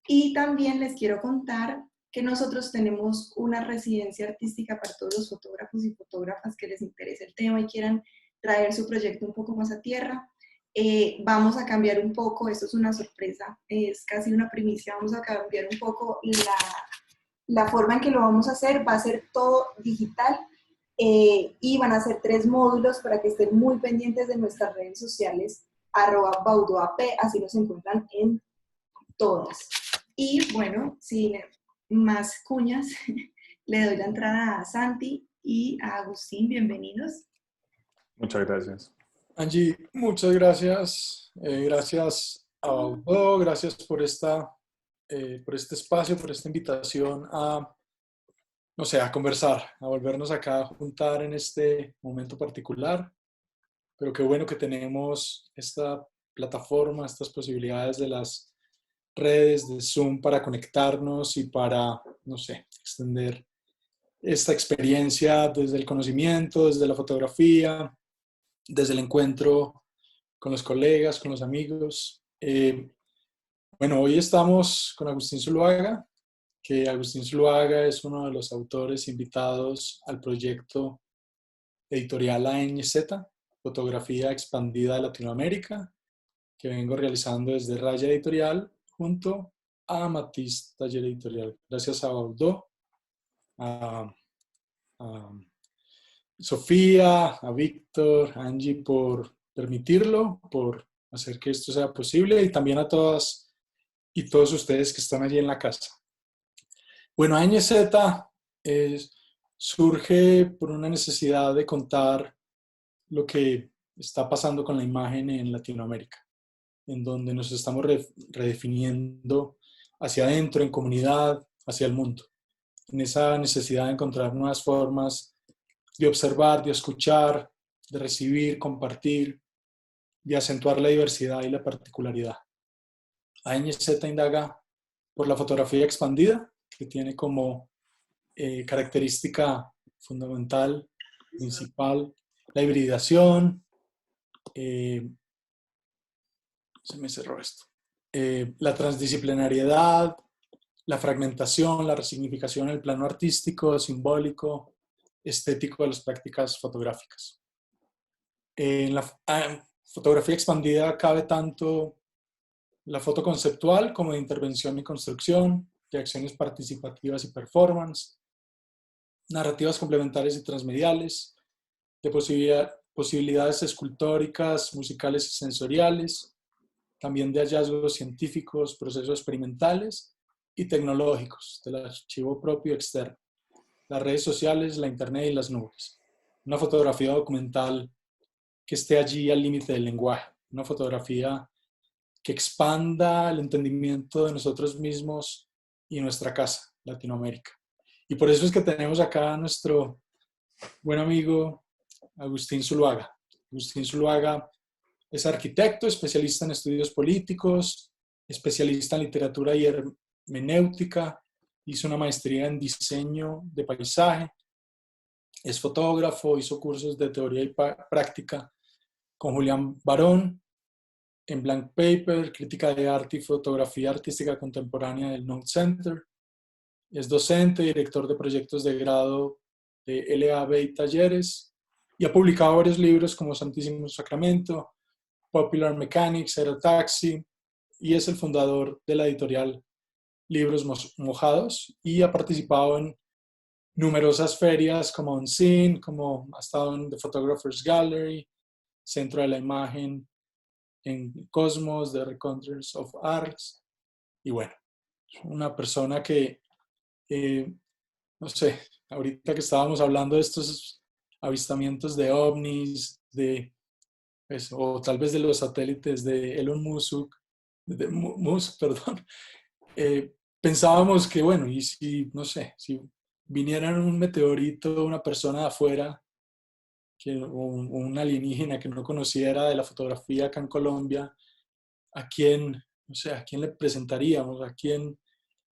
Y también les quiero contar que nosotros tenemos una residencia artística para todos los fotógrafos y fotógrafas que les interese el tema y quieran traer su proyecto un poco más a tierra. Vamos a cambiar un poco, esto es una sorpresa, es casi una primicia, vamos a cambiar un poco la forma en que lo vamos a hacer, va a ser todo digital y van a ser 3 módulos para que estén muy pendientes de nuestras redes sociales, @baudoap, así nos encuentran en todas. Y bueno, sin más cuñas, le doy la entrada a Santi y a Agustín, bienvenidos. Muchas gracias. Angie, muchas gracias. Gracias a Baudó, gracias por este espacio, por esta invitación a, no sé, a conversar, a volvernos acá a juntar en este momento particular. Pero qué bueno que tenemos esta plataforma, estas posibilidades de las redes de Zoom para conectarnos y para, no sé, extender esta experiencia desde el conocimiento, desde la fotografía, desde el encuentro con los colegas, con los amigos. Bueno, hoy estamos con Agustín Zuluaga, que Agustín Zuluaga es uno de los autores invitados al proyecto editorial ANZ, Fotografía Expandida de Latinoamérica, que vengo realizando desde Raya Editorial junto a Matiz Taller Editorial. Gracias a Baudó, a Sofía, a Víctor, a Angie por permitirlo, por hacer que esto sea posible y también a todas y todos ustedes que están allí en la casa. Bueno, ANZ surge por una necesidad de contar lo que está pasando con la imagen en Latinoamérica, en donde nos estamos redefiniendo hacia adentro, en comunidad, hacia el mundo, en esa necesidad de encontrar nuevas formas de observar, de escuchar, de recibir, compartir, de acentuar la diversidad y la particularidad. ANZ indaga por la fotografía expandida, que tiene como característica fundamental, principal, la hibridación, se me cerró esto, la transdisciplinariedad, la fragmentación, la resignificación en el plano artístico, simbólico, estético de las prácticas fotográficas. En la fotografía expandida cabe tanto la foto conceptual como de intervención y construcción, de acciones participativas y performance, narrativas complementarias y transmediales, de posibilidades escultóricas, musicales y sensoriales, también de hallazgos científicos, procesos experimentales y tecnológicos, del archivo propio externo, las redes sociales, la internet y las nubes. Una fotografía documental que esté allí al límite del lenguaje, una fotografía que expanda el entendimiento de nosotros mismos y nuestra casa, Latinoamérica. Y por eso es que tenemos acá a nuestro buen amigo Agustín Zuluaga. Agustín Zuluaga es arquitecto, especialista en estudios políticos, especialista en literatura y hermenéutica, hizo una maestría en diseño de paisaje, es fotógrafo, hizo cursos de teoría y práctica con Julián Barón, en Blank Paper, crítica de arte y fotografía artística contemporánea del Knowledge Center. Es docente, director de proyectos de grado de LAB y talleres y ha publicado varios libros como Santísimo Sacramento, Popular Mechanics, Aerotaxi, y es el fundador de la editorial Libros Mojados y ha participado en numerosas ferias como Unseen, como ha estado en The Photographers Gallery, Centro de la Imagen, en Cosmos, The Recounts of Arts, y bueno, una persona que, no sé, ahorita que estábamos hablando de estos avistamientos de ovnis, pues, o tal vez de los satélites de Elon Musk, perdón, pensábamos que, bueno, y si, no sé, si viniera un meteorito, una persona de afuera, o un alienígena que no conociera de la fotografía acá en Colombia, ¿a quién, no sé, a quién le presentaríamos? ¿A quién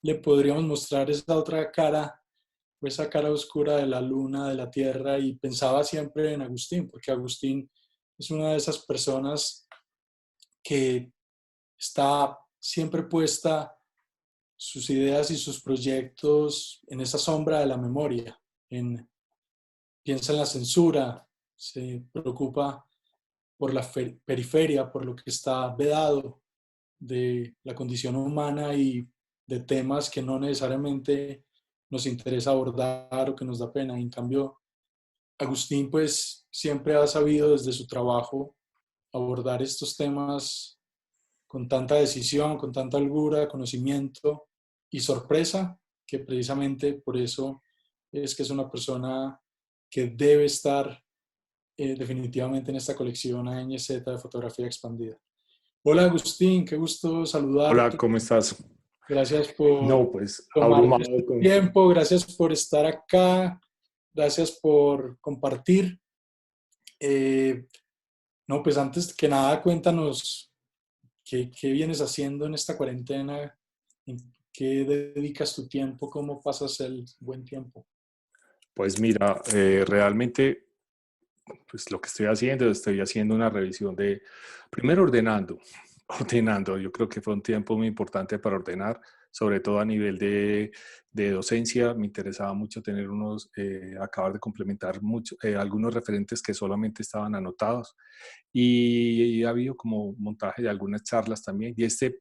le podríamos mostrar esa otra cara, o esa cara oscura de la luna, de la tierra? Y pensaba siempre en Agustín, porque Agustín es una de esas personas que está siempre puesta sus ideas y sus proyectos en esa sombra de la memoria. Piensa en la censura, se preocupa por la periferia, por lo que está vedado de la condición humana y de temas que no necesariamente nos interesa abordar o que nos da pena. En cambio, Agustín pues siempre ha sabido desde su trabajo abordar estos temas con tanta decisión, con tanta holgura, conocimiento y sorpresa, que precisamente por eso es que es una persona que debe estar definitivamente en esta colección ANZ de fotografía expandida. Hola Agustín, qué gusto Hola, saludarte. ¿cómo estás? Gracias por No, pues tomarte este abrumado con... tiempo, gracias por estar acá, gracias por compartir. Eh, no, pues antes que nada, cuéntanos qué vienes haciendo en esta cuarentena, en qué dedicas tu tiempo, cómo pasas el buen tiempo. Pues mira, realmente, pues lo que estoy haciendo una revisión de, primero ordenando, ordenando. Yo creo que fue un tiempo muy importante para ordenar, sobre todo a nivel de docencia. Me interesaba mucho tener acabar de complementar algunos referentes que solamente estaban anotados. Y ha habido como montaje de algunas charlas también. Y este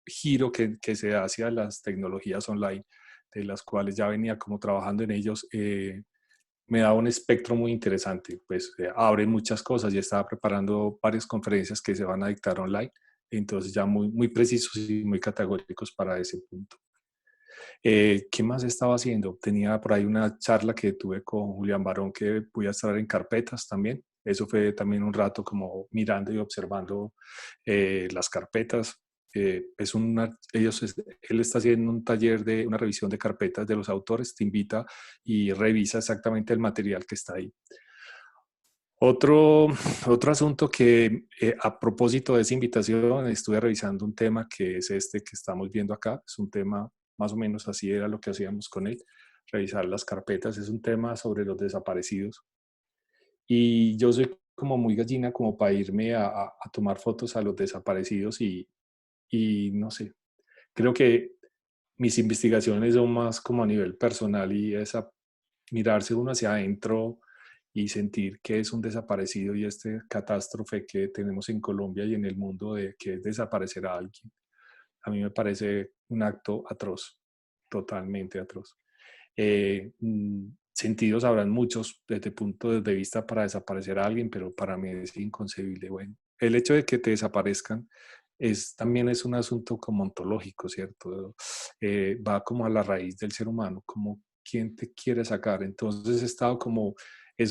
giro que se da hacia las tecnologías online, de las cuales ya venía como trabajando en ellos, me da un espectro muy interesante. Pues abre muchas cosas y estaba preparando varias conferencias que se van a dictar online, entonces ya muy precisos y muy categóricos para ese punto. ¿Qué más estaba haciendo? Tenía por ahí una charla que tuve con Julián Barón que voy a estar en carpetas también. Eso fue también un rato como mirando y observando las carpetas. Él está haciendo un taller de una revisión de carpetas de los autores, te invita y revisa exactamente el material que está ahí. Otro, otro asunto que a propósito de esa invitación estuve revisando un tema que es este que estamos viendo acá. Es un tema más o menos así era lo que hacíamos con él, revisar las carpetas. Es un tema sobre los desaparecidos. Y yo soy como muy gallina como para irme a tomar fotos a los desaparecidos y no sé, creo que mis investigaciones son más como a nivel personal y es mirarse uno hacia adentro y sentir que es un desaparecido y este catástrofe que tenemos en Colombia y en el mundo de que es desaparecer a alguien. A mí me parece un acto atroz, totalmente atroz. Sentidos habrán muchos desde punto de vista para desaparecer a alguien, pero para mí es inconcebible. Bueno, el hecho de que te desaparezcan también es un asunto como ontológico, ¿cierto? Va como a la raíz del ser humano, como quién te quiere sacar. Entonces he estado como,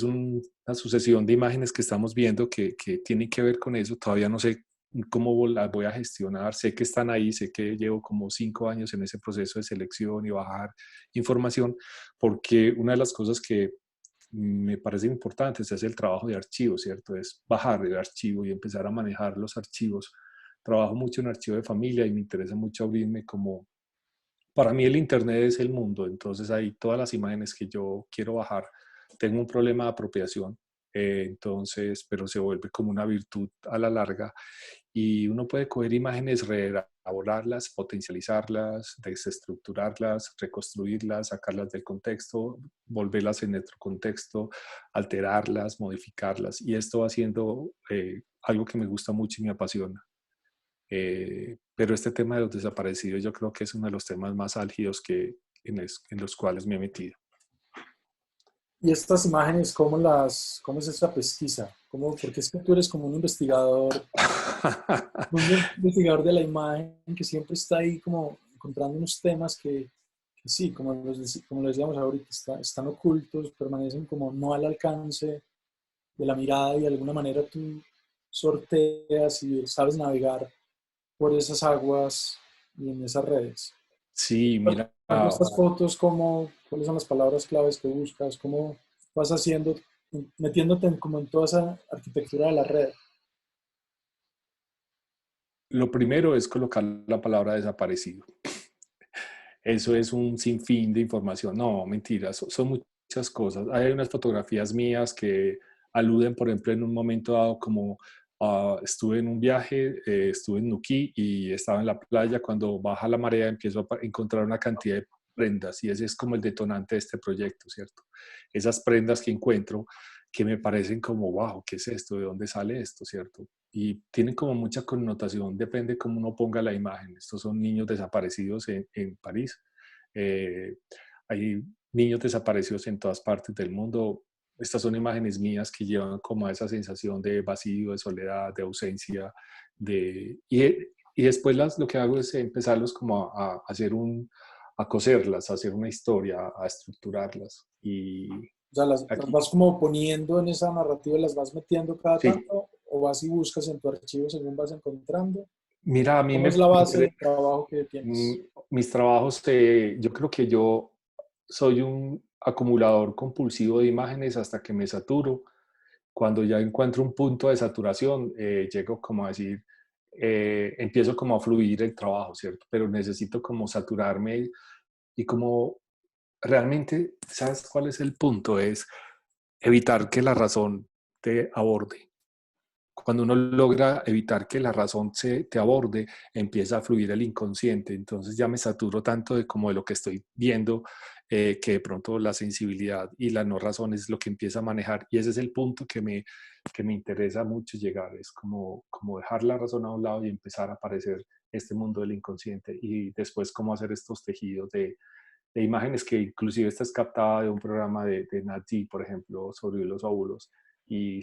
una sucesión de imágenes que estamos viendo que tienen que ver con eso. Todavía no sé cómo las voy a gestionar. Sé que están ahí, sé que llevo como 5 años en ese proceso de selección y bajar información, porque una de las cosas que me parece importante es el trabajo de archivo, ¿cierto? Es bajar el archivo y empezar a manejar los archivos. Trabajo mucho en archivo de familia y me interesa mucho abrirme como... Para mí el Internet es el mundo, entonces ahí todas las imágenes que yo quiero bajar, tengo un problema de apropiación, entonces, pero se vuelve como una virtud a la larga y uno puede coger imágenes, reelaborarlas, potencializarlas, desestructurarlas, reconstruirlas, sacarlas del contexto, volverlas en otro contexto, alterarlas, modificarlas. Y esto va siendo algo que me gusta mucho y me apasiona. Pero este tema de los desaparecidos yo creo que es uno de los temas más álgidos en los cuales me he metido. Y estas imágenes, cómo es esta pesquisa? Porque es que tú eres como un investigador de la imagen que siempre está ahí como encontrando unos temas que sí, como lo decíamos ahorita, están ocultos, permanecen como no al alcance de la mirada y de alguna manera tú sorteas y sabes navegar por esas aguas y en esas redes. Sí, Por mira, ejemplo, estas fotos, ¿cuáles son las palabras claves que buscas? ¿Cómo vas haciendo, metiéndote como en toda esa arquitectura de la red? lo primero es colocar la palabra desaparecido. Eso es un sinfín de información. No, mentiras, son muchas cosas. Hay unas fotografías mías que aluden, por ejemplo, en un momento dado como Estuve en un viaje, estuve en Nuquí y estaba en la playa. Cuando baja la marea empiezo a encontrar una cantidad de prendas y ese es como el detonante de este proyecto, ¿cierto? Esas prendas que encuentro que me parecen como, wow, ¿qué es esto? ¿De dónde sale esto? ¿Cierto? Y tienen como mucha connotación, depende cómo uno ponga la imagen. Estos son niños desaparecidos en París. Eh, Hay niños desaparecidos en todas partes del mundo. Estas son imágenes mías que llevan como a esa sensación de vacío, de soledad, de ausencia, y después lo que hago es empezarlos como a hacer a coserlas, a hacer una historia, a estructurarlas. Y O sea, las aquí, vas como poniendo en esa narrativa, las vas metiendo cada sí, tanto, o vas y buscas en tu archivo según vas encontrando. mira, a mí ¿Cómo es la me base de interesa, trabajo que tienes? mis trabajos, yo creo que yo soy un acumulador compulsivo de imágenes hasta que me saturo. Cuando ya encuentro un punto de saturación, llego como a decir, empiezo como a fluir el trabajo, ¿cierto? Pero necesito como saturarme y como realmente, ¿sabes cuál es el punto? Es evitar que la razón te aborde. Cuando uno logra evitar que la razón te aborde, empieza a fluir el inconsciente. Entonces ya me saturo tanto de como de lo que estoy viendo, que de pronto la sensibilidad y la no razón es lo que empieza a manejar. Y ese es el punto que me interesa mucho llegar. Es como dejar la razón a un lado y empezar a aparecer este mundo del inconsciente. Y después cómo hacer estos tejidos de imágenes que inclusive esta es captada de un programa de Nat Geo, por ejemplo, sobre los óvulos. Y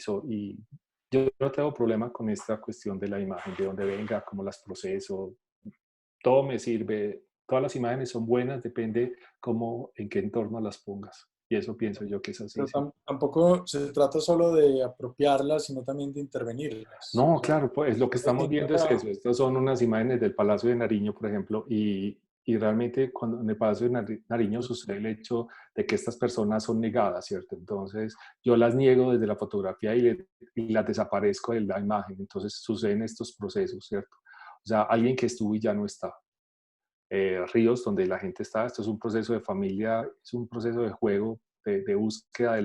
yo no tengo problema con esta cuestión de la imagen, de dónde venga, cómo las proceso, todo me sirve, todas las imágenes son buenas, depende cómo, en qué entorno las pongas. Y eso pienso yo que es así, Pero sí. tampoco se trata solo de apropiarlas, sino también de intervenirlas. O No, sea, claro, pues lo que es estamos viendo es distinta. eso. Estas son unas imágenes del Palacio de Nariño, por ejemplo, y realmente cuando en el Palacio de Nariño sucede el hecho de que estas personas son negadas, ¿cierto? Entonces yo las niego desde la fotografía y las desaparezco de la imagen. Entonces suceden estos procesos, ¿cierto? O sea, alguien que estuvo y ya no está. Ríos donde la gente está, esto es un proceso de familia, es un proceso de juego, de búsqueda de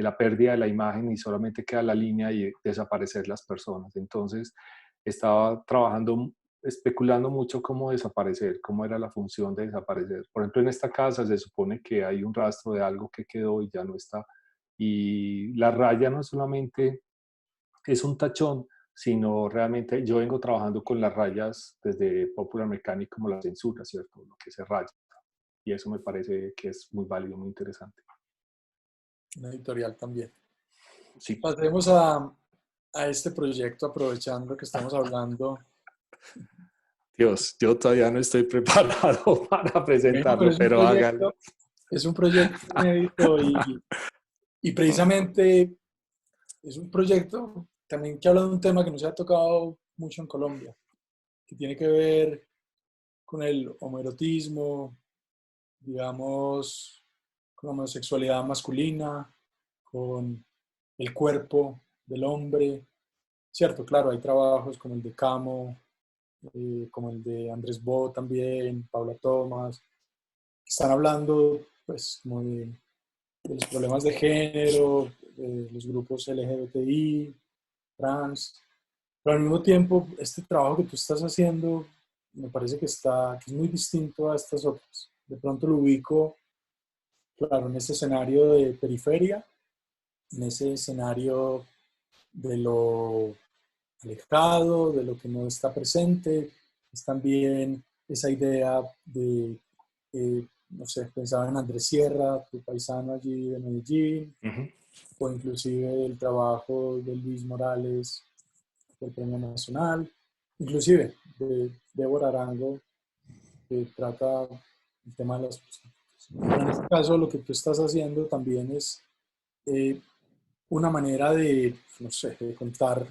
la pérdida de la imagen y solamente queda la línea y desaparecer las personas. Entonces, estaba trabajando, especulando mucho cómo desaparecer, cómo era la función de desaparecer. Por ejemplo, en esta casa se supone que hay un rastro de algo que quedó y ya no está. Y la raya no solamente es un tachón, sino realmente yo vengo trabajando con las rayas desde Popular Mechanic como la censura, ¿cierto? Lo que se raya. Y eso me parece que es muy válido, muy interesante. Una editorial también. Sí. Pasemos a este proyecto, aprovechando que estamos hablando. Dios, yo todavía no estoy preparado para Bueno, pero presentarlo, pero hágalo. es un proyecto inédito y precisamente es un proyecto también que habla de un tema que nos ha tocado mucho en Colombia, que tiene que ver con el homoerotismo, digamos, con la homosexualidad masculina, con el cuerpo del hombre. Cierto, claro, hay trabajos como el de Camo, como el de Andrés Bo también, Paula Thomas, que están hablando pues como de los problemas de género, de los grupos LGBTI, trans, pero al mismo tiempo este trabajo que tú estás haciendo me parece que es muy distinto a estas otras. De pronto lo ubico, claro, en ese escenario de periferia, en ese escenario de lo alejado, de lo que no está presente. Es también esa idea de, no sé, pensaba en Andrés Sierra, tu paisano allí de Medellín, Uh -huh. o inclusive el trabajo de Luis Morales del Premio Nacional, inclusive de Débora Arango, que trata el tema de las prostitutas. Pero en este caso lo que tú estás haciendo también es eh, una manera de, no sé, de contar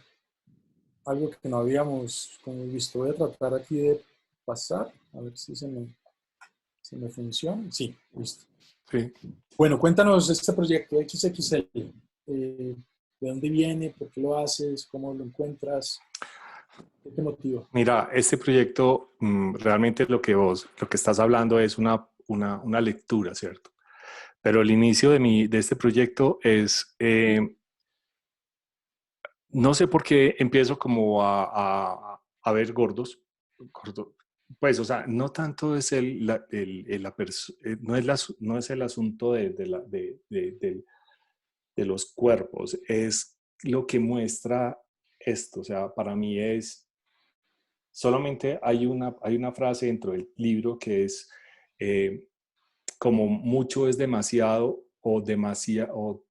algo que no habíamos como visto. Voy a tratar aquí de pasar, a ver si se me funciona. Sí, listo. Sí. Bueno, cuéntanos este proyecto XXL. ¿De dónde viene? ¿Por qué lo haces? ¿Cómo lo encuentras? ¿Qué te motiva? Mira, este proyecto, realmente lo que estás hablando es una lectura, ¿cierto? Pero el inicio de este proyecto es No sé por qué empiezo como a ver gordos, pues, o sea, no tanto es no es el asunto de los cuerpos, es lo que muestra esto, o sea, para mí es, solamente hay una frase dentro del libro que es, eh, como mucho es demasiado o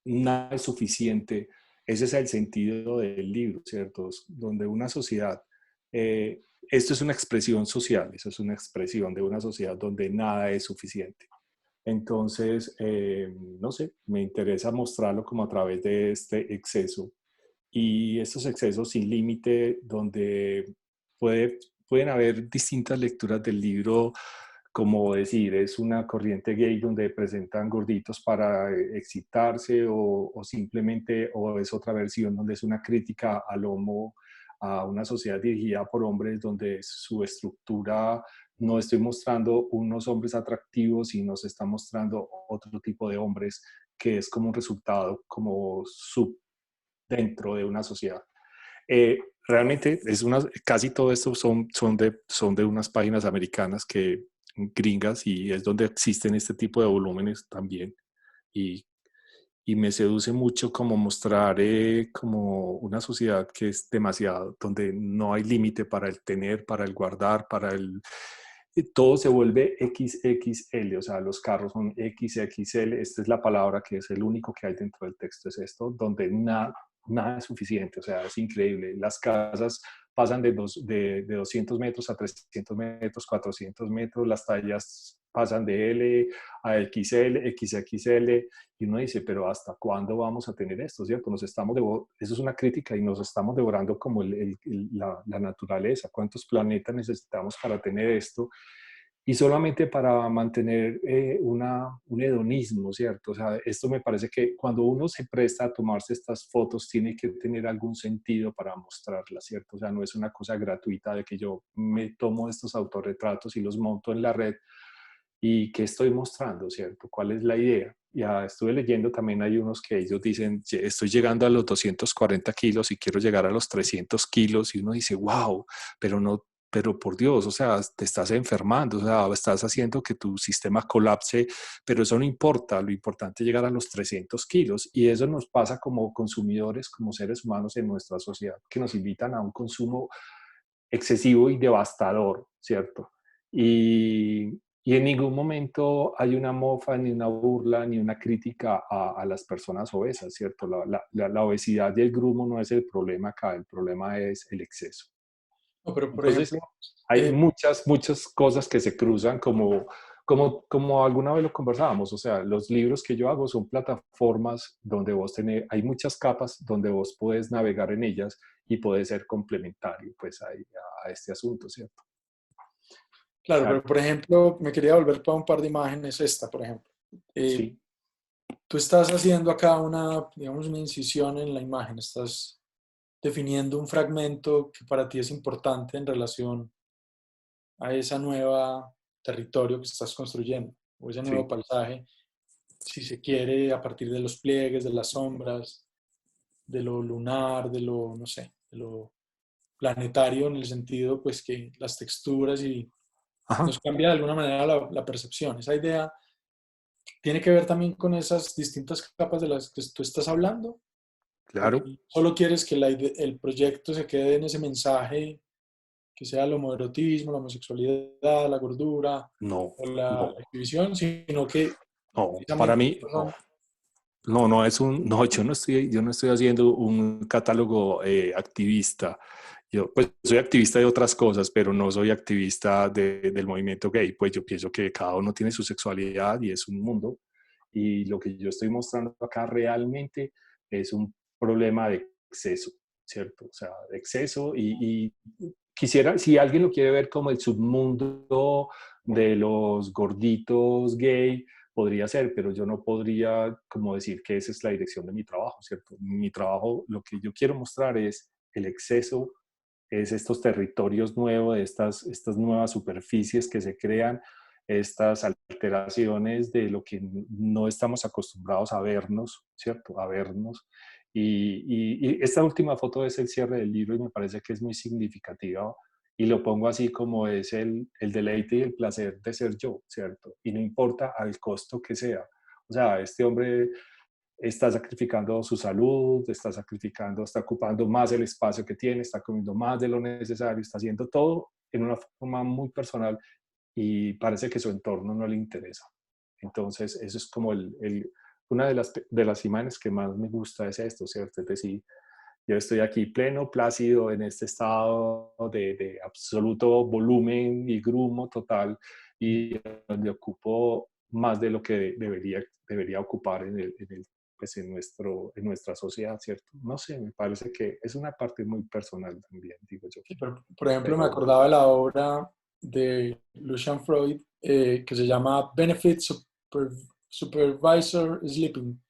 nada es suficiente. Ese es el sentido del libro, ¿cierto? Donde una sociedad, esto es una expresión social, eso es una expresión de una sociedad donde nada es suficiente. Entonces, no sé, me interesa mostrarlo como a través de este exceso y estos excesos sin límite donde pueden haber distintas lecturas del libro, como decir, es una corriente gay donde presentan gorditos para excitarse o simplemente, o es otra versión donde es una crítica al homo, a una sociedad dirigida por hombres donde su estructura, no estoy mostrando unos hombres atractivos, sino se está mostrando otro tipo de hombres que es como un resultado, como dentro de una sociedad. Realmente casi todo esto son de unas páginas americanas gringas y es donde existen este tipo de volúmenes también. Y, y me seduce mucho como mostrar como una sociedad que es demasiado, donde no hay límite para el tener, para el guardar, todo se vuelve XXL, o sea, los carros son XXL, esta es la palabra que es el único que hay dentro del texto, es esto, donde nada es suficiente, o sea, es increíble. Las casas pasan de 200 metros a 300 metros, 400 metros, las tallas pasan de L a XL, XXL, y uno dice, pero ¿hasta cuándo vamos a tener esto, cierto? Eso es una crítica y nos estamos devorando como la naturaleza. ¿Cuántos planetas necesitamos para tener esto? Y solamente para mantener un hedonismo, ¿cierto? O sea, esto me parece que cuando uno se presta a tomarse estas fotos, tiene que tener algún sentido para mostrarlas, ¿cierto? O sea, no es una cosa gratuita de que yo me tomo estos autorretratos y los monto en la red y qué estoy mostrando, ¿cierto? ¿Cuál es la idea? Ya estuve leyendo también, hay unos que ellos dicen, estoy llegando a los 240 kilos y quiero llegar a los 300 kilos y uno dice, wow, pero no, pero por Dios, o sea, te estás enfermando, o sea, estás haciendo que tu sistema colapse, pero eso no importa, lo importante es llegar a los 300 kilos y eso nos pasa como consumidores, como seres humanos en nuestra sociedad, que nos invitan a un consumo excesivo y devastador, ¿cierto? Y en ningún momento hay una mofa, ni una burla, ni una crítica a las personas obesas, ¿cierto? La obesidad y el grumo no es el problema acá, el problema es el exceso. No, pero por Entonces, ejemplo, hay eh, muchas cosas que se cruzan como alguna vez lo conversábamos, o sea, los libros que yo hago son plataformas donde hay muchas capas donde vos podés navegar en ellas y puede ser complementario pues a este asunto, ¿cierto? claro, Claro, pero por ejemplo, me quería volver para un par de imágenes, esta, por ejemplo. Eh, sí, Tú estás haciendo acá una, digamos, una incisión en la imagen, estás definiendo un fragmento que para ti es importante en relación a esa nueva territorio que estás construyendo, o ese nuevo sí. paisaje, si se quiere, a partir de los pliegues, de las sombras, de lo lunar, de lo, no sé, de lo planetario en el sentido, pues, que las texturas y Ajá, nos cambia de alguna manera la percepción. Esa idea tiene que ver también con esas distintas capas de las que tú estás hablando, o claro. que solo quieres que el proyecto se quede en ese mensaje, que sea el homoerotismo, la homosexualidad, la gordura No, o la no, exhibición, sino que no. Para precisamente mí, no. No, no, yo no estoy haciendo un catálogo activista. Yo, pues, soy activista de otras cosas, pero no soy activista del movimiento gay. Pues yo pienso que cada uno tiene su sexualidad y es un mundo. Y lo que yo estoy mostrando acá realmente es un problema de exceso, ¿cierto? O sea, de exceso y quisiera, si alguien lo quiere ver como el submundo de los gorditos gay, podría ser, pero yo no podría como decir que esa es la dirección de mi trabajo, ¿cierto? Mi trabajo, lo que yo quiero mostrar es el exceso, es estos territorios nuevos, estas nuevas superficies que se crean, estas alteraciones de lo que no estamos acostumbrados a vernos, ¿cierto? A vernos. Y esta última foto es el cierre del libro y me parece que es muy significativa y lo pongo así como es el deleite y el placer de ser yo, ¿cierto? Y no importa al costo que sea. O sea, este hombre está sacrificando su salud, está sacrificando, está ocupando más el espacio que tiene, está comiendo más de lo necesario, está haciendo todo en una forma muy personal y parece que su entorno no le interesa. Entonces, eso es como una de las imágenes que más me gusta es esto, ¿cierto? Es decir, yo estoy aquí pleno, plácido, en este estado de absoluto volumen y grumo total y donde ocupo más de lo que debería ocupar pues en nuestra sociedad, ¿cierto? No sé, me parece que es una parte muy personal también, digo yo. Sí, pero, por ejemplo, me Pero acordaba de la obra de Lucian Freud que se llama Benefit Supervisor Sleeping,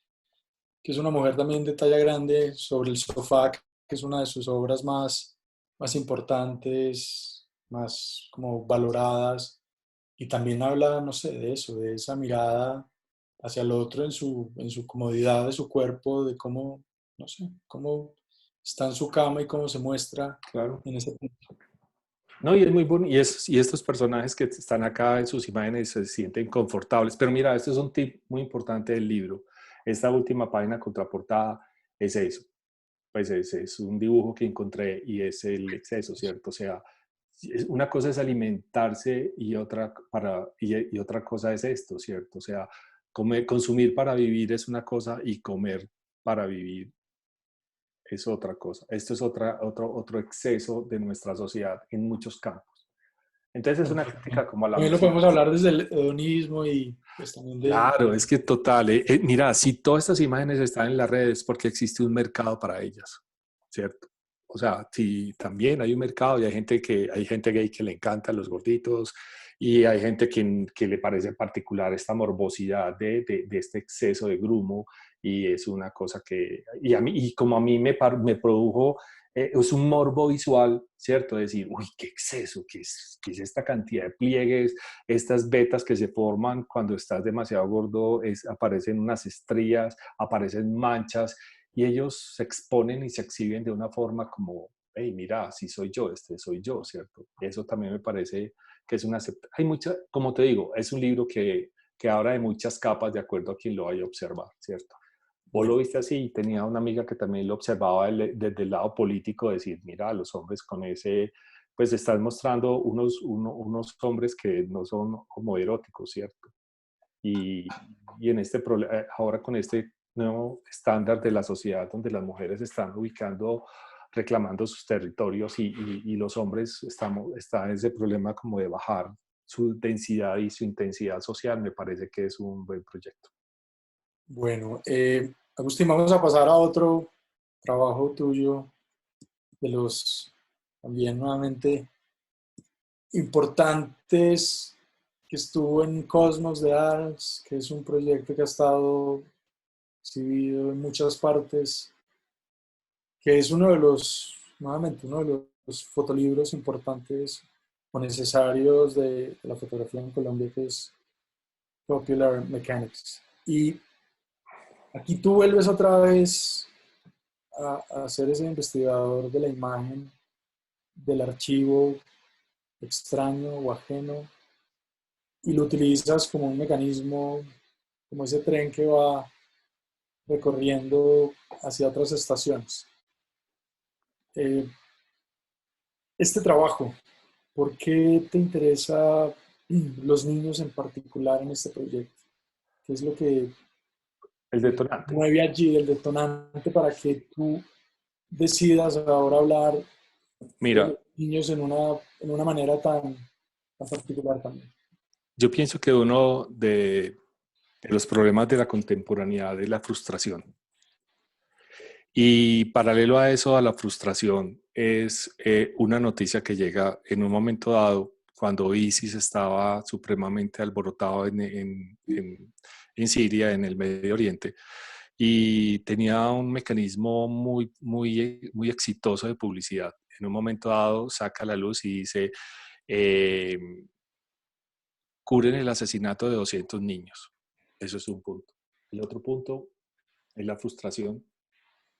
que es una mujer también de talla grande sobre el sofá, que es una de sus obras más importantes, más como valoradas, y también habla, no sé, de eso, de esa mirada hacia el otro en su comodidad de su cuerpo, de cómo, no sé, cómo está en su cama y cómo se muestra claro. en ese punto. No, y es muy bonito, y estos personajes que están acá en sus imágenes se sienten confortables. Pero mira, este es un tip muy importante del libro. Esta última página contraportada es eso. Pues es un dibujo que encontré y es el exceso, ¿cierto? O sea, una cosa es alimentarse y otra cosa es esto, ¿cierto? O sea, consumir para vivir es una cosa y comer para vivir es otra cosa. Esto es otro exceso de nuestra sociedad en muchos campos. Entonces es una crítica como a la También lo misma. podemos hablar desde el hedonismo y pues también de... Claro, es que total. Mira, si todas estas imágenes están en las redes, porque existe un mercado para ellas, ¿cierto? O sea, si también hay un mercado y hay gente gay que le encantan los gorditos y hay gente que le parece particular esta morbosidad de este exceso de grumo y es una cosa y como a mí me produjo, es un morbo visual, ¿cierto? Decir, uy, qué exceso, qué es esta cantidad de pliegues, estas vetas que se forman cuando estás demasiado gordo, aparecen unas estrías, aparecen manchas y ellos se exponen y se exhiben de una forma como, hey, mira, si soy yo, este soy yo, ¿cierto? Eso también me parece que es hay mucha, como te digo, es un libro que habla de muchas capas de acuerdo a quien lo vaya a observar, ¿cierto? Vos lo Bueno, viste así y tenía una amiga que también lo observaba desde el lado político, decir, mira, los hombres con ese, pues están mostrando unos hombres que no son homoeróticos, ¿cierto? Y en ahora con este nuevo estándar de la sociedad donde las mujeres están reclamando sus territorios y los hombres está ese problema como de bajar su densidad y su intensidad social, me parece que es un buen proyecto. bueno, Agustín, vamos a pasar a otro trabajo tuyo de los también nuevamente importantes que estuvo en Cosmos de Arts, que es un proyecto que ha estado exhibido en muchas partes, que es uno de los, nuevamente, uno de los fotolibros importantes o necesarios de la fotografía en Colombia, que es Popular Mechanics. Y aquí tú vuelves otra vez a ser ese investigador de la imagen, del archivo extraño o ajeno, y lo utilizas como un mecanismo, como ese tren que va recorriendo hacia otras estaciones. Eh, este trabajo, ¿por qué te interesa los niños en particular en este proyecto? ¿Qué es lo que El detonante. mueve allí el detonante para que tú decidas ahora hablar de Mira, los niños en una manera tan particular también? yo pienso que uno de los problemas de la contemporaneidad es la frustración. Y paralelo a eso, a la frustración, es una noticia que llega en un momento dado, cuando ISIS estaba supremamente alborotado en Siria, en el Medio Oriente, y tenía un mecanismo muy exitoso de publicidad. En un momento dado saca la luz y dice, eh, cubren el asesinato de 200 niños. Eso es un punto. El otro punto es la frustración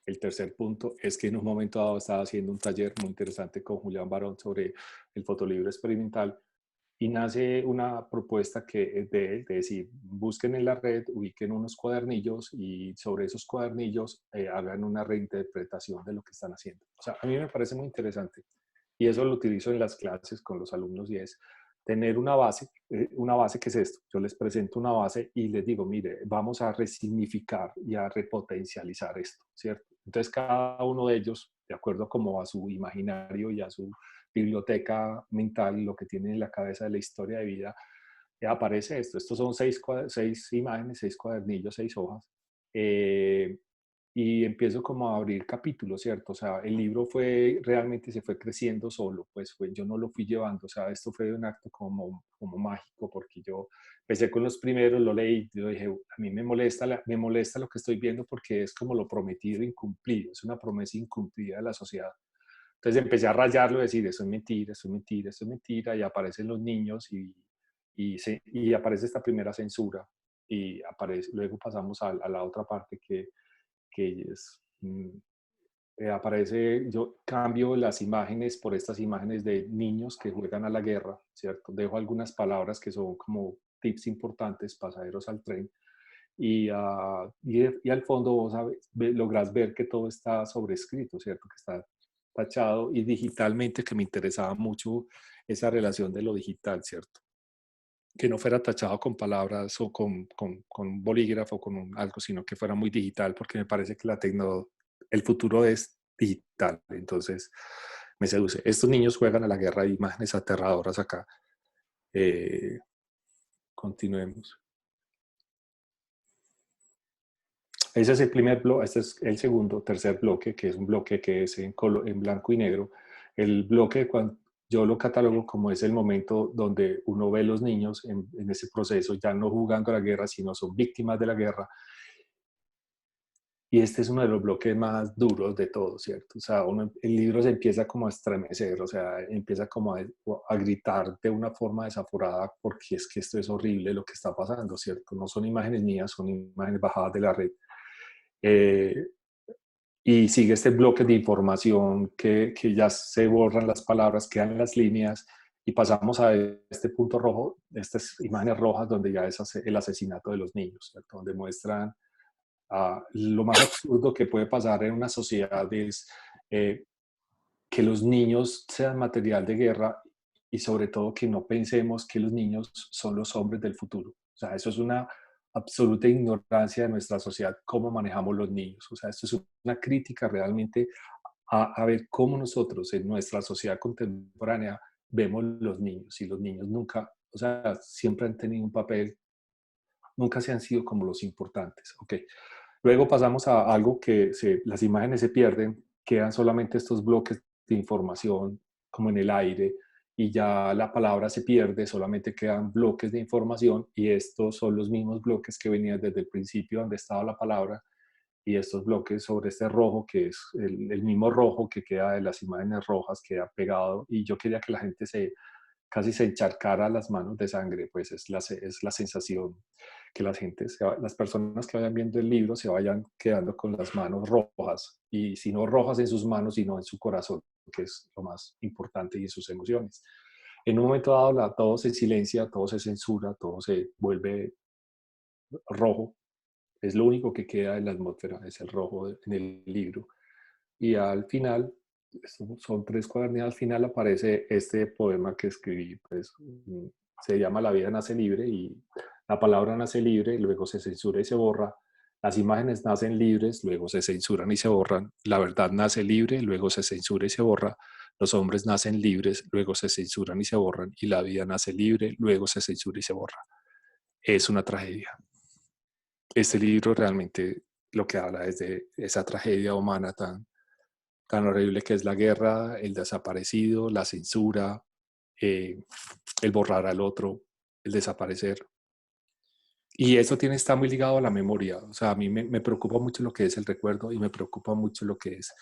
El tercer punto es que en un momento dado estaba haciendo un taller muy interesante con Julián Barón sobre el fotolibro experimental y nace una propuesta que es de él, de decir, busquen en la red, ubiquen unos cuadernillos y sobre esos cuadernillos hagan una reinterpretación de lo que están haciendo. O sea, a mí me parece muy interesante y eso lo utilizo en las clases con los alumnos y es tener una base que es esto. Yo les presento una base y les digo, mire, vamos a resignificar y a repotencializar esto, ¿cierto? Entonces cada uno de ellos, de acuerdo como a su imaginario y a su biblioteca mental, lo que tiene en la cabeza de la historia de vida, aparece esto. Estos son seis imágenes, 6 cuadernillos, 6 hojas. Y empiezo como a abrir capítulos, ¿cierto? O sea, el libro realmente se fue creciendo solo, pues yo no lo fui llevando, o sea, esto fue un acto como mágico, porque yo empecé con los primeros, lo leí, yo dije, a mí me molesta lo que estoy viendo porque es como lo prometido incumplido, es una promesa incumplida de la sociedad. Entonces empecé a rayarlo y decir, eso es mentira, eso es mentira, eso es mentira, y aparecen los niños y aparece esta primera censura, y luego pasamos a la otra parte que aparece, yo cambio las imágenes por estas imágenes de niños que juegan a la guerra, ¿cierto? Dejo algunas palabras que son como tips importantes, pasajeros al tren, y al fondo vos lográs ver que todo está sobrescrito, ¿cierto? Que está tachado, y digitalmente, que me interesaba mucho esa relación de lo digital, ¿cierto? Que no fuera tachado con palabras o con un bolígrafo o con algo, sino que fuera muy digital, porque me parece que el futuro es digital. Entonces me seduce. Estos niños juegan a la guerra, hay imágenes aterradoras acá. Continuemos. Ese es el primer bloque, este es el tercer bloque, que es un bloque que es en blanco y negro. El bloque, cuando yo lo catalogo como es el momento donde uno ve a los niños en ese proceso, ya no jugando a la guerra, sino son víctimas de la guerra. Y este es uno de los bloques más duros de todos, ¿cierto? O sea, el libro se empieza como a estremecer, o sea, empieza como a gritar de una forma desaforada, porque es que esto es horrible lo que está pasando, ¿cierto? No son imágenes mías, son imágenes bajadas de la red. Y sigue este bloque de información que ya se borran las palabras, quedan las líneas, y pasamos a este punto rojo, estas imágenes rojas donde ya es el asesinato de los niños, ¿cierto? Donde muestran lo más absurdo que puede pasar en una sociedad es que los niños sean material de guerra, y sobre todo que no pensemos que los niños son los hombres del futuro. O sea, eso es una absoluta ignorancia de nuestra sociedad, cómo manejamos los niños. O sea, esto es una crítica realmente a ver cómo nosotros en nuestra sociedad contemporánea vemos los niños, y los niños nunca, o sea, siempre han tenido un papel, nunca se han sido como los importantes. Okay. Luego pasamos a algo que las imágenes se pierden, quedan solamente estos bloques de información como en el aire, y ya la palabra se pierde, solamente quedan bloques de información, y estos son los mismos bloques que venían desde el principio donde estaba la palabra, y estos bloques sobre este rojo, que es el mismo rojo que queda de las imágenes rojas, queda pegado, y yo quería que la gente casi se encharcara las manos de sangre, pues es la sensación que las personas que vayan viendo el libro se vayan quedando con las manos rojas, y si no rojas en sus manos, sino en su corazón, que es lo más importante, y en sus emociones. En un momento dado todo se silencia, todo se censura, todo se vuelve rojo. Es lo único que queda en la atmósfera, es el rojo en el libro. Y al final, son 3 cuadernos, al final aparece este poema que escribí, pues se llama La vida nace libre, y la palabra nace libre, luego se censura y se borra. Las imágenes nacen libres, luego se censuran y se borran. La verdad nace libre, luego se censura y se borra. Los hombres nacen libres, luego se censuran y se borran. Y la vida nace libre, luego se censura y se borra. Es una tragedia. Este libro realmente lo que habla es de esa tragedia humana tan horrible que es la guerra, el desaparecido, la censura, el borrar al otro, el desaparecer. Y eso está muy ligado a la memoria. O sea, a mí me preocupa mucho lo que es el recuerdo, y me preocupa mucho lo que es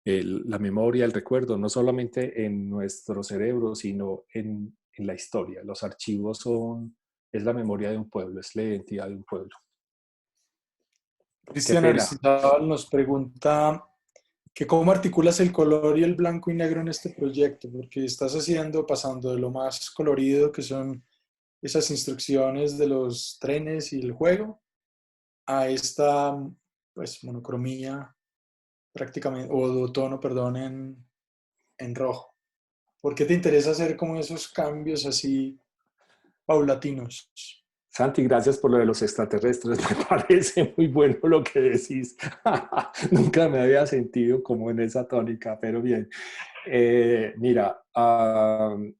la memoria, el recuerdo, no solamente en nuestro cerebro, sino en la historia. Los archivos es la memoria de un pueblo, es la identidad de un pueblo. Qué Cristian pena. Aristizábal nos pregunta que cómo articulas el color y el blanco y negro en este proyecto, porque estás pasando de lo más colorido, que son esas instrucciones de los trenes y el juego, a esta pues monocromía prácticamente, o tono, perdón, en rojo. ¿Por qué te interesa hacer como esos cambios así paulatinos? Santi, gracias por lo de los extraterrestres. Me parece muy bueno lo que decís. Nunca me había sentido como en esa tónica, pero bien. Mira,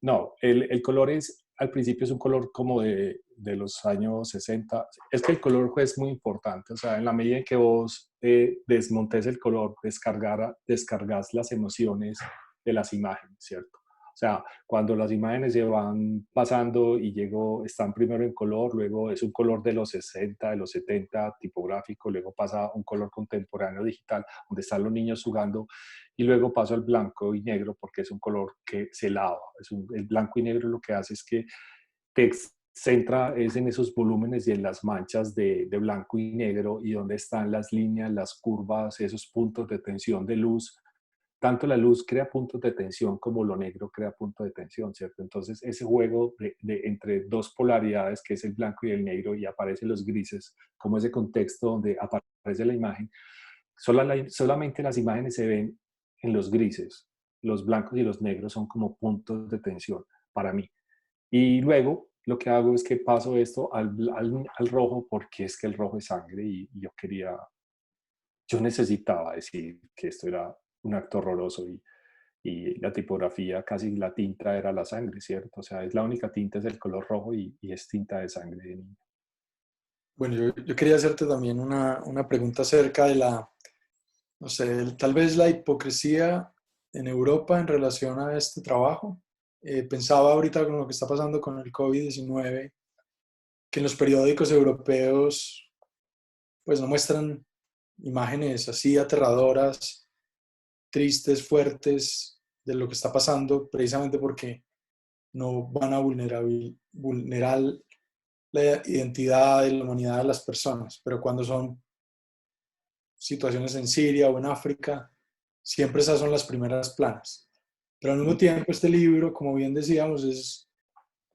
no, el color es, al principio es un color como de los años 60. Es que el color es muy importante, o sea, en la medida en que vos desmontes el color, descargas las emociones de las imágenes, ¿cierto? O sea, cuando las imágenes se van pasando y están primero en color, luego es un color de los 60, de los 70, tipográfico, luego pasa a un color contemporáneo digital, donde están los niños jugando, y luego paso al blanco y negro porque es un color que se lava. El blanco y negro lo que hace es que te centra es en esos volúmenes y en las manchas de blanco y negro y donde están las líneas, las curvas, esos puntos de tensión de luz. Tanto la luz crea puntos de tensión como lo negro crea puntos de tensión, ¿cierto? Entonces, ese juego entre dos polaridades, que es el blanco y el negro, y aparecen los grises, como ese contexto donde aparece la imagen, solamente las imágenes se ven en los grises. Los blancos y los negros son como puntos de tensión para mí. Y luego lo que hago es que paso esto al rojo porque es que el rojo es sangre y yo necesitaba decir que esto era un acto horroroso y la tipografía, casi la tinta era la sangre, ¿cierto? O sea, es la única tinta, es el color rojo y es tinta de sangre de niño. Bueno, yo quería hacerte también una pregunta acerca de no sé, tal vez la hipocresía en Europa en relación a este trabajo. Pensaba ahorita con lo que está pasando con el COVID-19, que en los periódicos europeos pues no muestran imágenes así aterradoras, tristes, fuertes de lo que está pasando, precisamente porque no van a vulnerar la identidad y la humanidad de las personas. Pero cuando son situaciones en Siria o en África, siempre esas son las primeras planas. Pero al mismo tiempo este libro, como bien decíamos,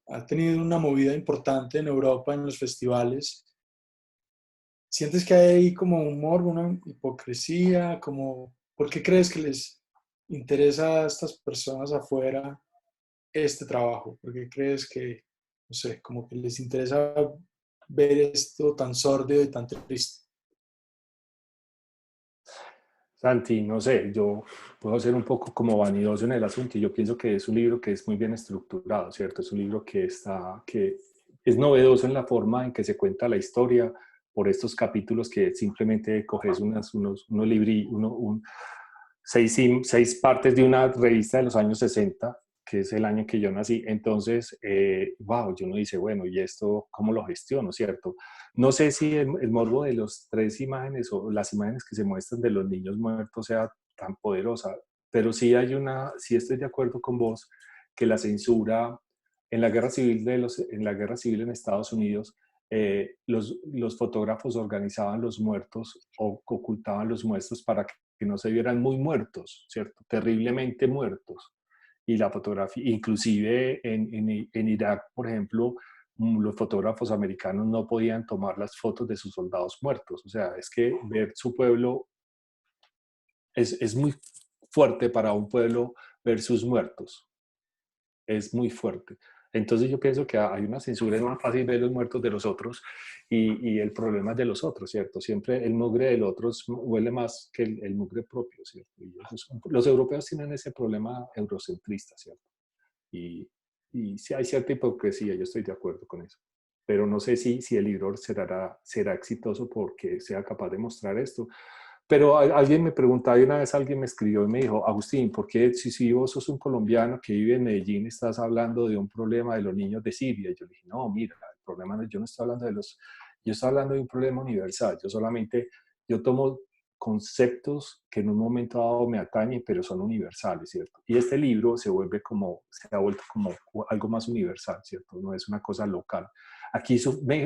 ha tenido una movida importante en Europa, en los festivales. ¿Sientes que hay ahí como humor, una hipocresía? Como, ¿por qué crees que les interesa a estas personas afuera este trabajo? ¿Por qué crees que, no sé, como que les interesa ver esto tan sórdido y tan triste? Santi, no sé, yo puedo ser un poco como vanidoso en el asunto y yo pienso que es un libro que es muy bien estructurado, ¿cierto? Es un libro que es novedoso en la forma en que se cuenta la historia por estos capítulos que simplemente coges unos libri, seis partes de una revista de los años 60, que es el año que yo nací. Entonces, wow, yo no dice, bueno, ¿y esto cómo lo gestiono, cierto? No sé si el morbo de las tres imágenes o las imágenes que se muestran de los niños muertos sea tan poderosa, pero sí estoy de acuerdo con vos que la censura en la guerra civil, en la guerra civil en Estados Unidos, los fotógrafos organizaban los muertos o ocultaban los muertos para que no se vieran muy muertos, ¿cierto? Terriblemente muertos. Y la fotografía, inclusive en Irak, por ejemplo, los fotógrafos americanos no podían tomar las fotos de sus soldados muertos. O sea, es que ver su pueblo es muy fuerte para un pueblo ver sus muertos. Es muy fuerte. Entonces yo pienso que hay una censura, es más fácil ver los muertos de los otros y el problema es de los otros, ¿cierto? Siempre el mugre del otro huele más que el mugre propio, ¿cierto? Los europeos tienen ese problema eurocentrista, ¿cierto? Y, y sí hay cierta hipocresía, yo estoy de acuerdo con eso. Pero no sé si el libro será exitoso porque sea capaz de mostrar esto. Pero alguien me preguntaba, y una vez alguien me escribió y me dijo, Agustín, ¿por qué si vos sos un colombiano que vive en Medellín estás hablando de un problema de los niños de Siria? Y yo le dije, no, mira, el problema no, yo no estoy hablando yo estoy hablando de un problema universal. Yo tomo conceptos que en un momento dado me atañen, pero son universales, ¿cierto? Y este libro se ha vuelto como algo más universal, ¿cierto? No es una cosa local. Aquí,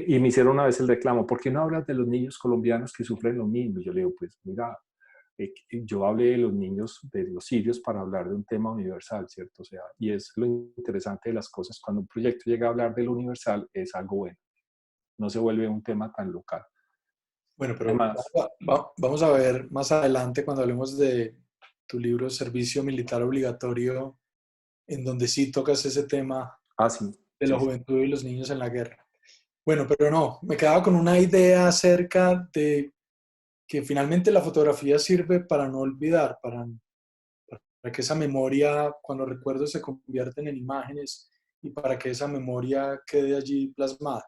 y me hicieron una vez el reclamo, ¿por qué no hablas de los niños colombianos que sufren lo mismo? Y yo le digo, pues mira, yo hablé de los niños, de los sirios, para hablar de un tema universal, ¿cierto? O sea, y es lo interesante de las cosas, cuando un proyecto llega a hablar de lo universal, es algo bueno, no se vuelve un tema tan local. Bueno, pero Además, vamos a ver más adelante cuando hablemos de tu libro Servicio Militar Obligatorio, en donde sí tocas ese tema sí, de la sí, sí. juventud y los niños en la guerra. Bueno, pero no, me quedaba con una idea acerca de que finalmente la fotografía sirve para no olvidar, para que esa memoria, cuando recuerdos se convierten en imágenes y para que esa memoria quede allí plasmada.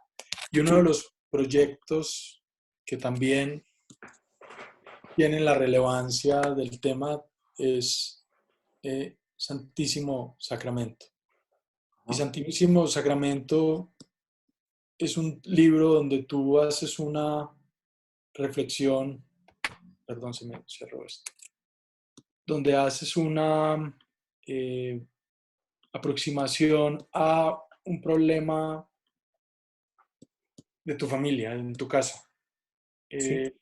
Y uno de los proyectos que también tienen la relevancia del tema es Santísimo Sacramento. Y Ajá. Santísimo Sacramento es un libro donde tú haces una reflexión, perdón, se me cerró esto, donde haces una eh, aproximación a un problema de tu familia, en tu casa. Sí, Eh,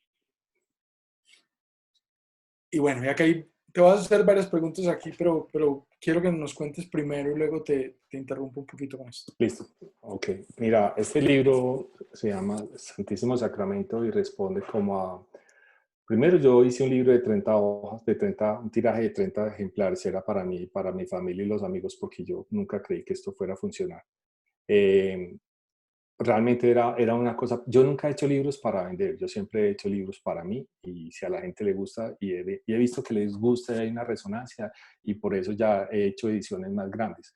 y bueno, ya que te vas a hacer varias preguntas aquí, pero quiero que nos cuentes primero y luego te interrumpo un poquito con esto. listo. Ok. Mira, este libro se llama Santísimo Sacramento y responde como a... Primero yo hice un libro de 30 hojas, un tiraje de 30 ejemplares, era para mí, para mi familia y los amigos, porque yo nunca creí que esto fuera a funcionar. Eh, Realmente era una cosa, yo nunca he hecho libros para vender, yo siempre he hecho libros para mí y si a la gente le gusta y he visto que les gusta y hay una resonancia y por eso ya he hecho ediciones más grandes.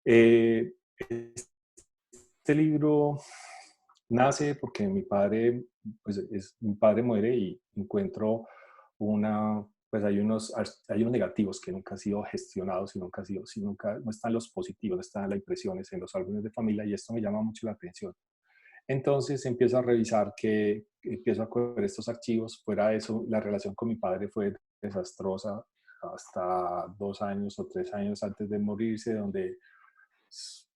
Eh, este libro nace porque mi padre, mi padre muere y encuentro pues hay unos negativos que nunca han sido gestionados y nunca, no están los positivos, no están las impresiones en los álbumes de familia y esto me llama mucho la atención. Entonces empiezo a revisar empiezo a coger estos archivos. Fuera de eso, la relación con mi padre fue desastrosa hasta 2 años o 3 años antes de morirse, donde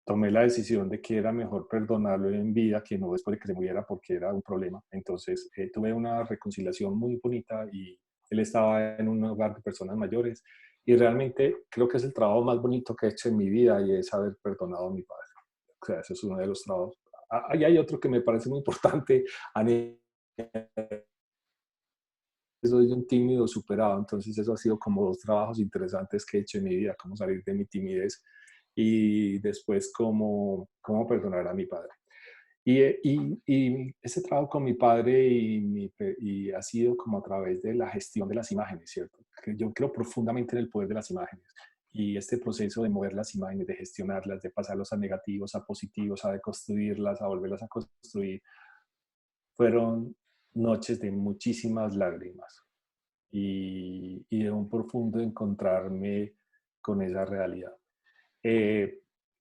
tomé la decisión de que era mejor perdonarlo en vida que no después de que se muriera porque era un problema. Entonces tuve una reconciliación muy bonita y él estaba en un hogar de personas mayores y realmente creo que es el trabajo más bonito que he hecho en mi vida y es haber perdonado a mi padre. O sea, ese es uno de los trabajos. Ahí hay otro que me parece muy importante. Soy un tímido superado, entonces eso ha sido como 2 trabajos interesantes que he hecho en mi vida, cómo salir de mi timidez y después cómo perdonar a mi padre. Y ese trabajo con mi padre y ha sido como a través de la gestión de las imágenes, ¿cierto? Que yo creo profundamente en el poder de las imágenes. Y este proceso de mover las imágenes, de gestionarlas, de pasarlos a negativos, a positivos, a deconstruirlas, a volverlas a construir, fueron noches de muchísimas lágrimas y de un profundo encontrarme con esa realidad. Eh,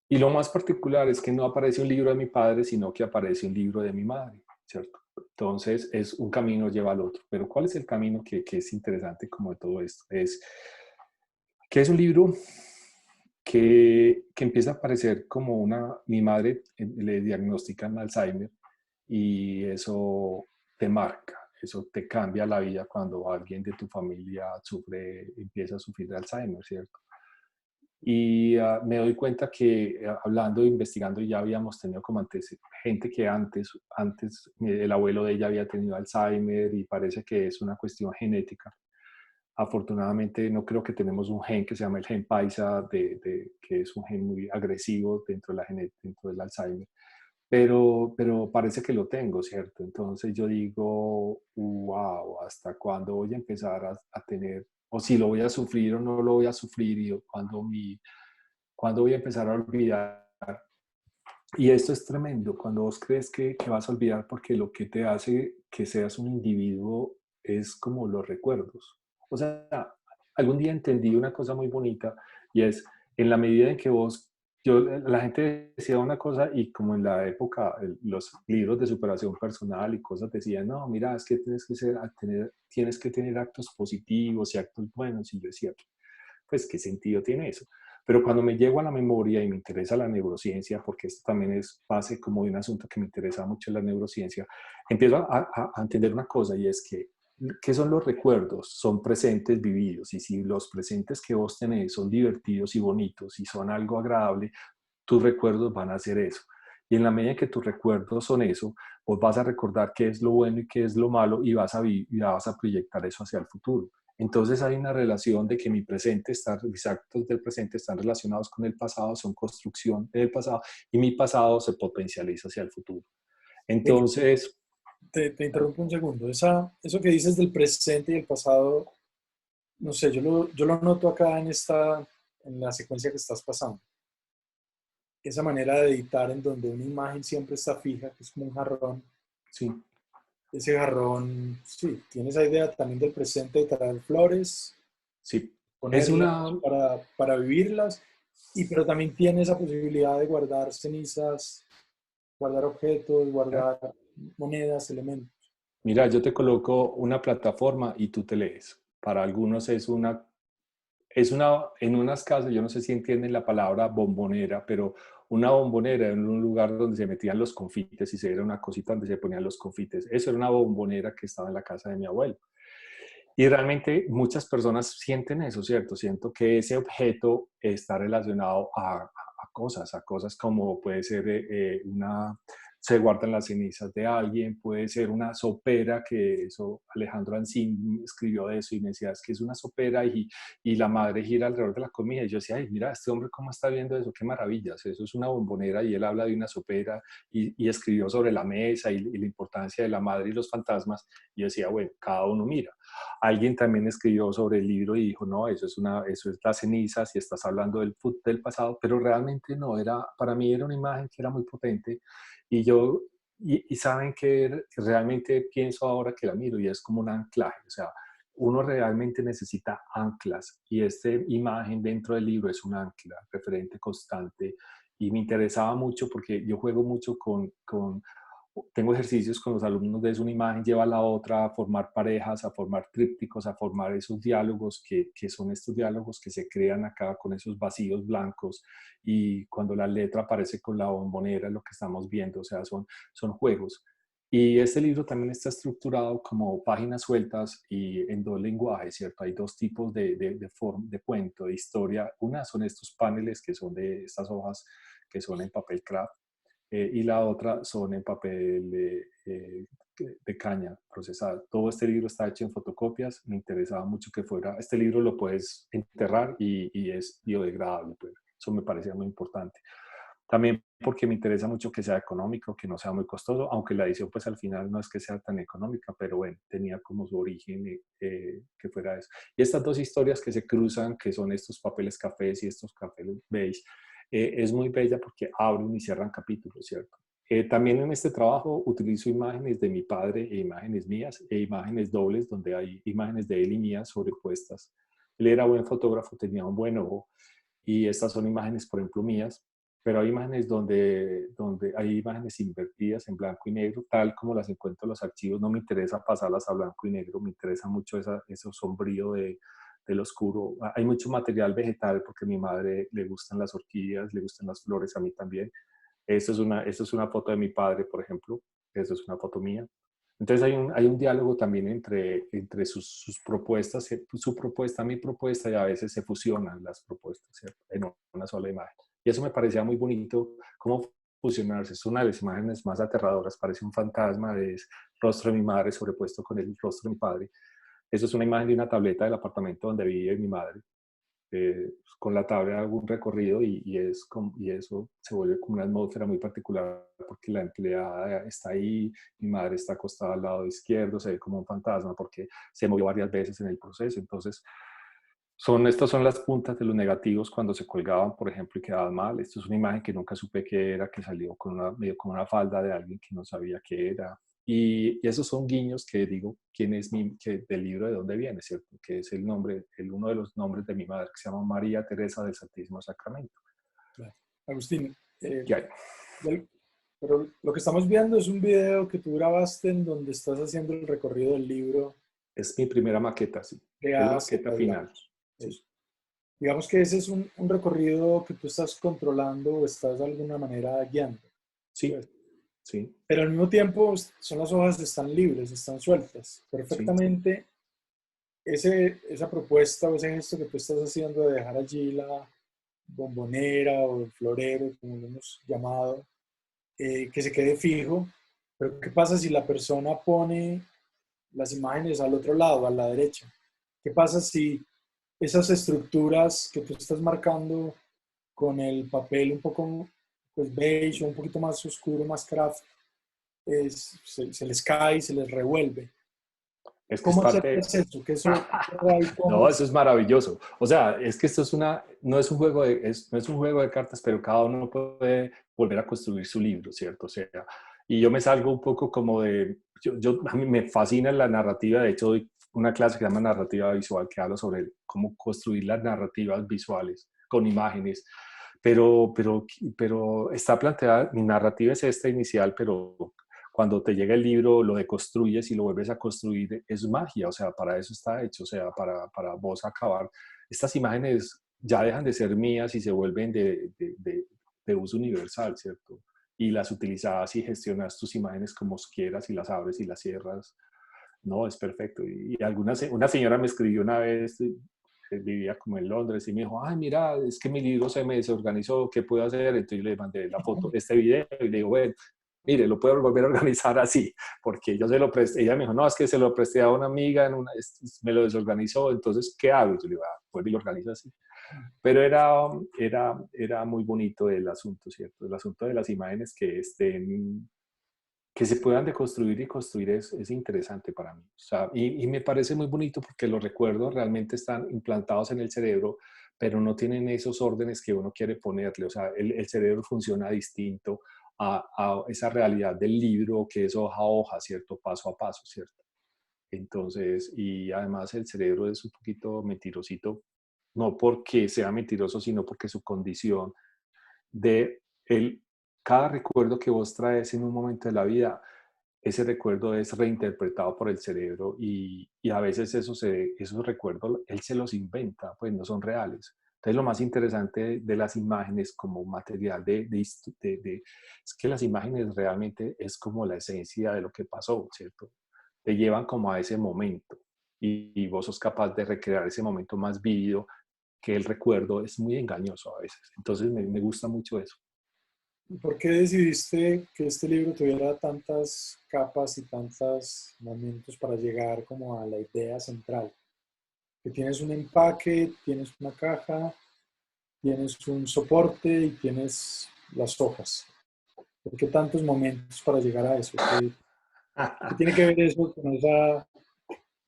y lo más particular es que no aparece un libro de mi padre, sino que aparece un libro de mi madre, ¿cierto? Entonces, es un camino lleva al otro. Pero ¿cuál es el camino que es interesante como de todo esto? Es que es un libro que empieza a aparecer como mi madre le diagnostican Alzheimer y eso te marca, eso te cambia la vida cuando alguien de tu familia empieza a sufrir de Alzheimer, ¿cierto? Y me doy cuenta que hablando, investigando, ya habíamos tenido como antes gente que antes el abuelo de ella había tenido Alzheimer y parece que es una cuestión genética. Afortunadamente no creo que tenemos un gen que se llama el gen paisa, que es un gen muy agresivo dentro del Alzheimer, pero parece que lo tengo, ¿cierto? Entonces yo digo, wow, ¿hasta cuándo voy a empezar a tener, o si lo voy a sufrir o no lo voy a sufrir, y cuándo voy a empezar a olvidar? Y esto es tremendo, cuando vos crees que vas a olvidar, porque lo que te hace que seas un individuo es como los recuerdos. O sea, algún día entendí una cosa muy bonita y es, en la medida en que vos la gente decía una cosa y como en la época, los libros de superación personal y cosas decían, no, mira, es que tienes que tener actos positivos y actos buenos. Y yo decía, pues, ¿qué sentido tiene eso? Pero cuando me llego a la memoria y me interesa la neurociencia, porque esto también es base como de un asunto que me interesa mucho la neurociencia, empiezo a entender una cosa y es que, ¿qué son los recuerdos? Son presentes vividos y si los presentes que vos tenés son divertidos y bonitos y son algo agradable, tus recuerdos van a ser eso. Y en la medida que tus recuerdos son eso, vos vas a recordar qué es lo bueno y qué es lo malo y y vas a proyectar eso hacia el futuro. Entonces hay una relación de que mis actos del presente están relacionados con el pasado, son construcción del pasado y mi pasado se potencializa hacia el futuro. Ven, Entonces, te interrumpo un segundo. Eso que dices del presente y el pasado, no sé, yo lo noto acá en la secuencia que estás pasando. Esa manera de editar en donde una imagen siempre está fija, que es como un jarrón. sí, Ese jarrón, sí, tiene esa idea también del presente de traer flores, sí. Es ponerlas una, para vivirlas, pero también tiene esa posibilidad de guardar cenizas, guardar objetos, guardar monedas, elementos. mira, yo te coloco una plataforma y tú te lees. Para algunos en unas casas, yo no sé si entienden la palabra bombonera, pero una bombonera en un lugar donde se metían los confites y se era una cosita donde se ponían los confites. Eso era una bombonera que estaba en la casa de mi abuelo. Y realmente muchas personas sienten eso, ¿cierto? Siento que ese objeto está relacionado a cosas como puede ser se guardan las cenizas de alguien, puede ser una sopera, que eso Alejandro Ancín escribió de eso y me decía, es que es una sopera y la madre gira alrededor de la comida. Y yo decía, ay, mira, este hombre cómo está viendo eso, qué maravillas, eso es una bombonera y él habla de una sopera y escribió sobre la mesa y la importancia de la madre y los fantasmas. Y yo decía, bueno, cada uno mira. Alguien también escribió sobre el libro y dijo, no, eso es las cenizas y estás hablando del pasado, pero realmente no, para mí era una imagen que era muy potente y y saben que realmente pienso ahora que la miro y es como un anclaje, o sea, uno realmente necesita anclas y esta imagen dentro del libro es un ancla, referente constante y me interesaba mucho porque yo juego mucho tengo ejercicios con los alumnos de una imagen, lleva a la otra, a formar parejas, a formar trípticos, a formar esos diálogos que son estos diálogos que se crean acá con esos vacíos blancos y cuando la letra aparece con la bombonera, lo que estamos viendo, o sea, son juegos. Y este libro también está estructurado como páginas sueltas y en dos lenguajes, ¿cierto? Hay dos tipos de cuento, de historia. Una son estos paneles que son de estas hojas que son en papel craft y la otra son en papel de caña procesada. Todo este libro está hecho en fotocopias. Me interesaba mucho que fuera, este libro lo puedes enterrar y es biodegradable, pues. Eso me parecía muy importante. También porque me interesa mucho que sea económico, que no sea muy costoso, aunque la edición pues al final no es que sea tan económica, pero bueno, tenía como su origen que fuera eso. Y estas dos historias que se cruzan, que son estos papeles cafés y estos papeles beige, es muy bella porque abren y cierran capítulos, ¿cierto? También en este trabajo utilizo imágenes de mi padre e imágenes mías e imágenes dobles donde hay imágenes de él y mías sobrepuestas. Él era buen fotógrafo, tenía un buen ojo y estas son imágenes, por ejemplo, mías, pero hay imágenes donde hay imágenes invertidas en blanco y negro, tal como las encuentro en los archivos. No me interesa pasarlas a blanco y negro, me interesa mucho ese sombrío del oscuro. Hay mucho material vegetal porque a mi madre le gustan las orquídeas, le gustan las flores, a mí también. Esto es una foto de mi padre, por ejemplo. Esto es una foto mía. Entonces hay un diálogo también entre sus propuestas, su propuesta, mi propuesta, y a veces se fusionan las propuestas, ¿cierto? En una sola imagen. Y eso me parecía muy bonito, cómo fusionarse. Es una de las imágenes más aterradoras, parece un fantasma, es rostro de mi madre sobrepuesto con el rostro de mi padre. Eso es una imagen de una tableta del apartamento donde vive mi madre con la tabla hago un recorrido y eso se vuelve como una atmósfera muy particular porque la empleada está ahí, mi madre está acostada al lado izquierdo, se ve como un fantasma porque se movió varias veces en el proceso. Entonces, estas son las puntas de los negativos cuando se colgaban, por ejemplo, y quedaban mal. Esto es una imagen que nunca supe qué era, que salió medio con una falda de alguien que no sabía qué era. Y esos son guiños que digo, quién es del libro de dónde viene, ¿cierto? Que es el nombre, uno de los nombres de mi madre, que se llama María Teresa del Santísimo Sacramento. Claro. Agustín, ¿Qué hay? del- pero lo que estamos viendo es un video que tú grabaste en donde estás haciendo el recorrido del libro Es mi primera maqueta, sí. de Es la A a Z, maqueta final. digamos. Sí. Eso. Digamos que ese es un recorrido que tú estás controlando o estás de alguna manera guiando. Sí, Pues, sí, pero al mismo tiempo son las hojas están libres, están sueltas. sí. Perfectamente esa propuesta o ese gesto que tú estás haciendo de dejar allí la bombonera o el florero, como lo hemos llamado, que se quede fijo. Pero ¿qué pasa si la persona pone las imágenes al otro lado, a la derecha? ¿Qué pasa si esas estructuras que tú estás marcando con el papel un poco pues, beige o un poquito más oscuro, más craft, se les cae, se les revuelve? Es que es ¿Cómo parte. aceptas eso? Que eso ahí No, como eso es maravilloso. O sea, es que esto es no es un juego no es un juego de cartas, pero cada uno puede volver a construir su libro, ¿cierto? O sea, y yo me salgo un poco como a mí me fascina la narrativa. De hecho, doy una clase que se llama narrativa visual, que habla sobre cómo construir las narrativas visuales con imágenes. Pero está planteada, mi narrativa es esta inicial, pero cuando te llega el libro, lo deconstruyes y lo vuelves a construir, es magia, o sea, para eso está hecho, o sea, para vos acabar. Estas imágenes ya dejan de ser mías y se vuelven de uso universal, ¿cierto? Y las utilizas y gestionas tus imágenes como quieras y las abres y las cierras. No, es perfecto. Una señora me escribió una vez, vivía como en Londres y me dijo, ay, mira, es que mi libro se me desorganizó, ¿qué puedo hacer? Entonces le mandé la foto, este video, y le digo, bueno, mire, lo puedo volver a organizar así, porque yo se lo presté, ella me dijo, no, es que se lo presté a una amiga, me lo desorganizó, entonces, ¿qué hago? Yo le digo, pues y lo organizo así. Pero era muy bonito el asunto, ¿cierto? El asunto de las imágenes que se puedan deconstruir y construir es interesante para mí. O sea, y me parece muy bonito porque los recuerdos realmente están implantados en el cerebro, pero no tienen esos órdenes que uno quiere ponerle. O sea, el cerebro funciona distinto a esa realidad del libro que es hoja a hoja, ¿cierto? Paso a paso, ¿cierto? Entonces, y además el cerebro es un poquito mentirosito, no porque sea mentiroso, sino porque su condición de cada recuerdo que vos traes en un momento de la vida, ese recuerdo es reinterpretado por el cerebro y a veces esos recuerdos él se los inventa, pues no son reales. Entonces lo más interesante de las imágenes como material es que las imágenes realmente es como la esencia de lo que pasó, ¿cierto? Te llevan como a ese momento y vos sos capaz de recrear ese momento más vívido que el recuerdo es muy engañoso a veces. Entonces me gusta mucho eso. ¿por qué decidiste que este libro tuviera tantas capas y tantos momentos para llegar como a la idea central? Que tienes un empaque, tienes una caja, tienes un soporte y tienes las hojas. ¿Por qué tantos momentos para llegar a eso? ¿Qué tiene que ver eso con esa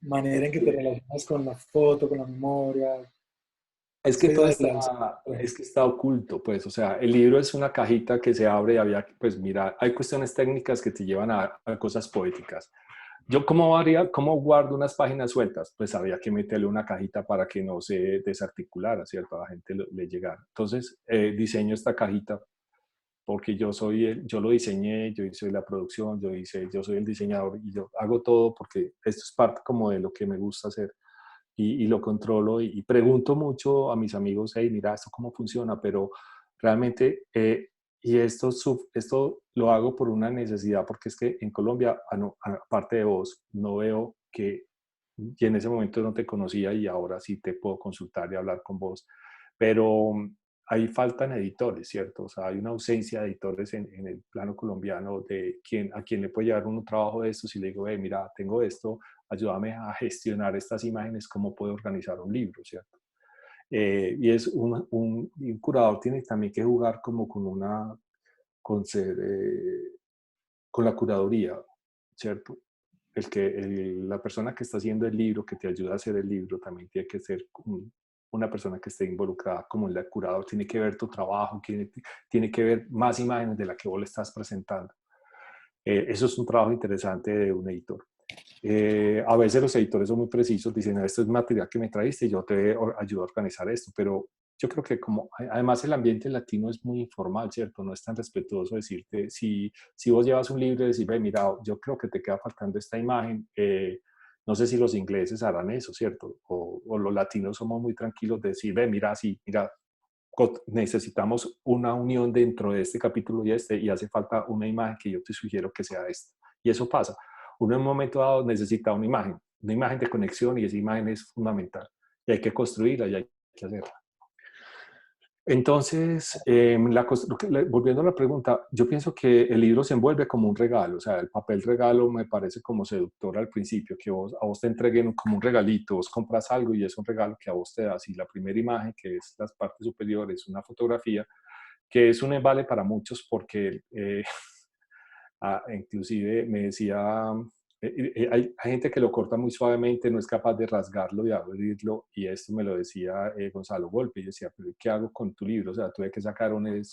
manera en que te relacionas con la foto, con la memoria? Es que Esa todo idea del está, alzamiento. es que está oculto, pues, o sea, el libro es una cajita que se abre y había, pues, mira, hay cuestiones técnicas que te llevan a cosas poéticas. Yo, ¿cómo guardo unas páginas sueltas? Pues había que meterle una cajita para que no se desarticulara, ¿cierto? A la gente le llegara. Entonces, diseño esta cajita porque yo lo diseñé, yo hice la producción, yo soy el diseñador y yo hago todo porque esto es parte como de lo que me gusta hacer y lo controlo y pregunto mucho a mis amigos, hey, mira, esto cómo funciona, pero realmente, y esto lo hago por una necesidad, porque es que en Colombia, aparte de vos, no veo y en ese momento no te conocía y ahora sí te puedo consultar y hablar con vos, pero ahí faltan editores, ¿cierto? O sea, hay una ausencia de editores en el plano colombiano a quien le puede llevar un trabajo de estos y le digo, hey, mira, tengo esto, ayúdame a gestionar estas imágenes, cómo puedo organizar un libro, ¿cierto? Y es un curador tiene también que jugar como con, ser, con la curaduría, ¿cierto? La persona que está haciendo el libro, que te ayuda a hacer el libro, también tiene que ser una persona que esté involucrada como el curador, tiene que ver tu trabajo, tiene que ver más imágenes de las que vos le estás presentando. Eso es un trabajo interesante de un editor. A veces los editores son muy precisos, dicen, esto es material que me traíste y yo te ayudo a organizar esto, pero yo creo que como, además el ambiente latino es muy informal, ¿cierto? No es tan respetuoso decirte, si vos llevas un libro y decís, ve, mira, yo creo que te queda faltando esta imagen, no sé si los ingleses harán eso, ¿cierto? O los latinos somos muy tranquilos de decir, ve, mira, sí, mira, necesitamos una unión dentro de este capítulo y hace falta una imagen que yo te sugiero que sea esta. Y eso pasa. Uno en un momento dado necesita una imagen de conexión y esa imagen es fundamental. Y hay que construirla y hay que hacerla. Entonces, volviendo a la pregunta, yo pienso que el libro se envuelve como un regalo, o sea, el papel regalo me parece como seductor al principio, que a vos te entreguen como un regalito, vos compras algo y es un regalo que a vos te das, y la primera imagen, que es la parte superior, es una fotografía, que es un embale para muchos porque inclusive me decía, hay gente que lo corta muy suavemente, no es capaz de rasgarlo y abrirlo, y esto me lo decía Gonzalo Golpe, y decía, pero ¿qué hago con tu libro? O sea, tuve que sacar un,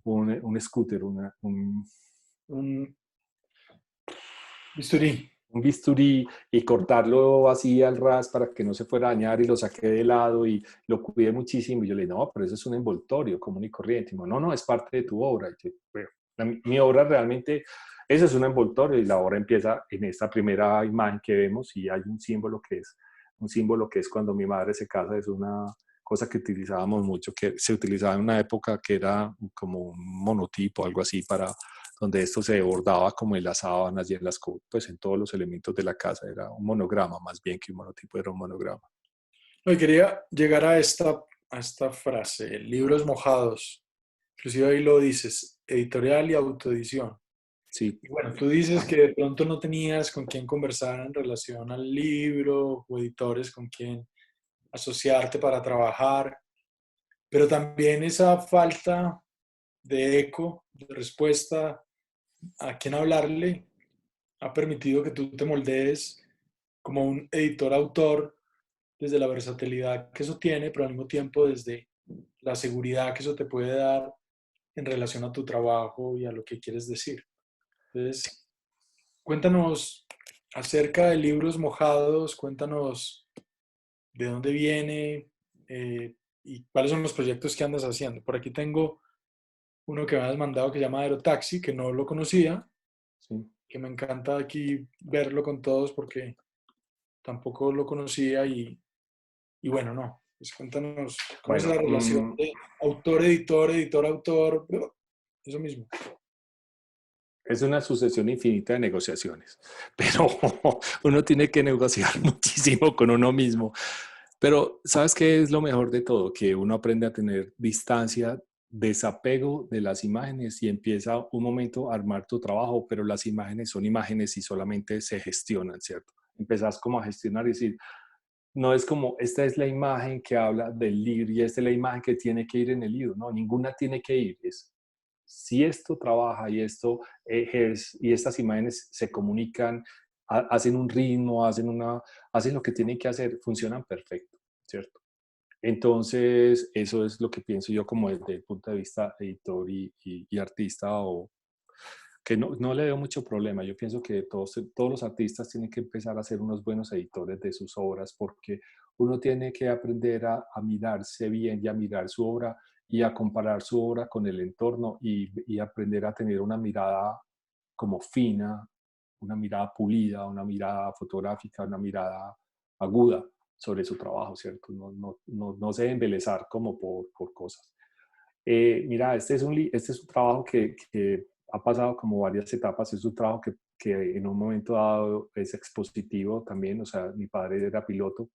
un scooter, Un bisturí. un bisturí y cortarlo así al ras para que no se fuera a dañar, y lo saqué de lado y lo cuidé muchísimo. Y yo le dije, no, pero eso es un envoltorio común y corriente. Y me dijo, no, no, es parte de tu obra. Y yo, bueno, mi obra realmente, eso es un envoltorio, y la obra empieza en esta primera imagen que vemos, y hay un símbolo que es cuando mi madre se casa. Es una cosa que utilizábamos mucho, que se utilizaba en una época que era como un monotipo, algo así, para donde esto se bordaba como en las sábanas y en pues en todos los elementos de la casa. Era un monograma más bien que un monotipo, era un monograma. No, y quería llegar a esta frase, libros mojados. Inclusive ahí lo dices, editorial y autoedición. Sí, Y bueno, tú dices que de pronto no tenías con quién conversar en relación al libro o editores con quién asociarte para trabajar, pero también esa falta de eco, de respuesta a quién hablarle, ha permitido que tú te moldees como un editor-autor desde la versatilidad que eso tiene, pero al mismo tiempo desde la seguridad que eso te puede dar en relación a tu trabajo y a lo que quieres decir. Entonces, cuéntanos acerca de libros mojados, cuéntanos de dónde viene y cuáles son los proyectos que andas haciendo. Por aquí tengo uno que me has mandado que se llama Aerotaxi, que no lo conocía, sí. que me encanta aquí verlo con todos porque tampoco lo conocía y bueno, no. Pues cuéntanos cómo es Bueno, la relación de autor-editor, editor-autor, eso mismo. es una sucesión infinita de negociaciones, pero uno tiene que negociar muchísimo con uno mismo. Pero ¿sabes qué es lo mejor de todo? Que uno aprende a tener distancia, desapego de las imágenes, y empieza un momento a armar tu trabajo, pero las imágenes son imágenes y solamente se gestionan, ¿cierto? Empezás como a gestionar y decir, no es como, esta es la imagen que habla del libro y esta es la imagen que tiene que ir en el libro. No, ninguna tiene que ir. Si esto trabaja y esto ejerce, y estas imágenes se comunican, hacen un ritmo, hacen lo que tienen que hacer, funcionan perfecto, ¿cierto? Entonces, eso es lo que pienso yo como desde el punto de vista editor y artista, o que no le veo mucho problema. Yo pienso que todos los artistas tienen que empezar a ser unos buenos editores de sus obras, porque uno tiene que aprender a mirarse bien y a mirar su obra y a comparar su obra con el entorno, y aprender a tener una mirada como fina, una mirada pulida, una mirada fotográfica, una mirada aguda sobre su trabajo, ¿cierto? No se embelezar como por cosas. Mira, este es un trabajo que ha pasado como varias etapas. Es un trabajo que en un momento dado es expositivo también. O sea, mi padre era piloto.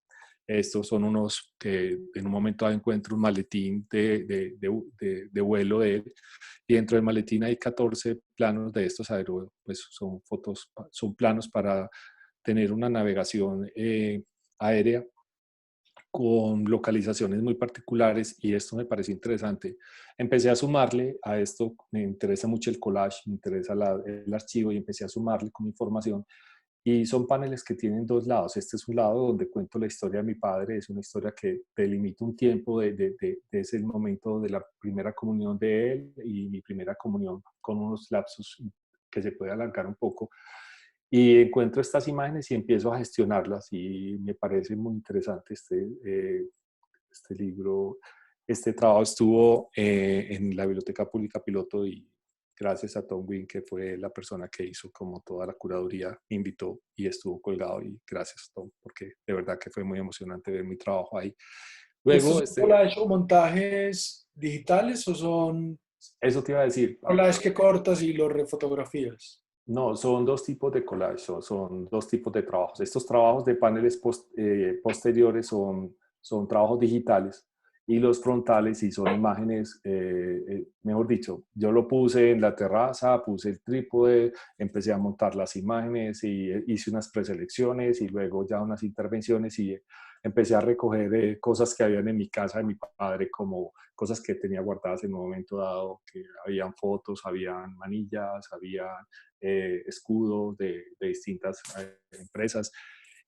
Estos son unos que en un momento dado encuentro un maletín de vuelo de él, y dentro del maletín hay 14 planos de estos pues son fotos, son planos para tener una navegación aérea con localizaciones muy particulares, y esto me pareció interesante. Empecé a sumarle a esto, me interesa mucho el collage, me interesa el archivo, y empecé a sumarle con información, y son paneles que tienen dos lados. Este es un lado donde cuento la historia de mi padre, es una historia que delimita un tiempo de ese momento de la primera comunión de él y mi primera comunión, con unos lapsos que se puede alargar un poco, y encuentro estas imágenes y empiezo a gestionarlas, y me parece muy interesante Este libro, este trabajo estuvo en la Biblioteca Pública Piloto y gracias a Tom Wynn, que fue la persona que hizo como toda la curaduría, me invitó y estuvo colgado y gracias Tom, porque de verdad que fue muy emocionante ver mi trabajo ahí. Luego, ¿Estos son collage o montajes digitales o son eso te iba a decir. collage que cortas y los refotografías? No, son dos tipos de collage, son dos tipos de trabajos. Estos trabajos de paneles posteriores son trabajos digitales y los frontales sí son imágenes, mejor dicho, yo lo puse en la terraza, puse el trípode, empecé a montar las imágenes y hice unas preselecciones y luego ya unas intervenciones y empecé a recoger cosas que habían en mi casa de mi padre, como cosas que tenía guardadas en un momento dado, que habían fotos, habían manillas, habían escudos de distintas empresas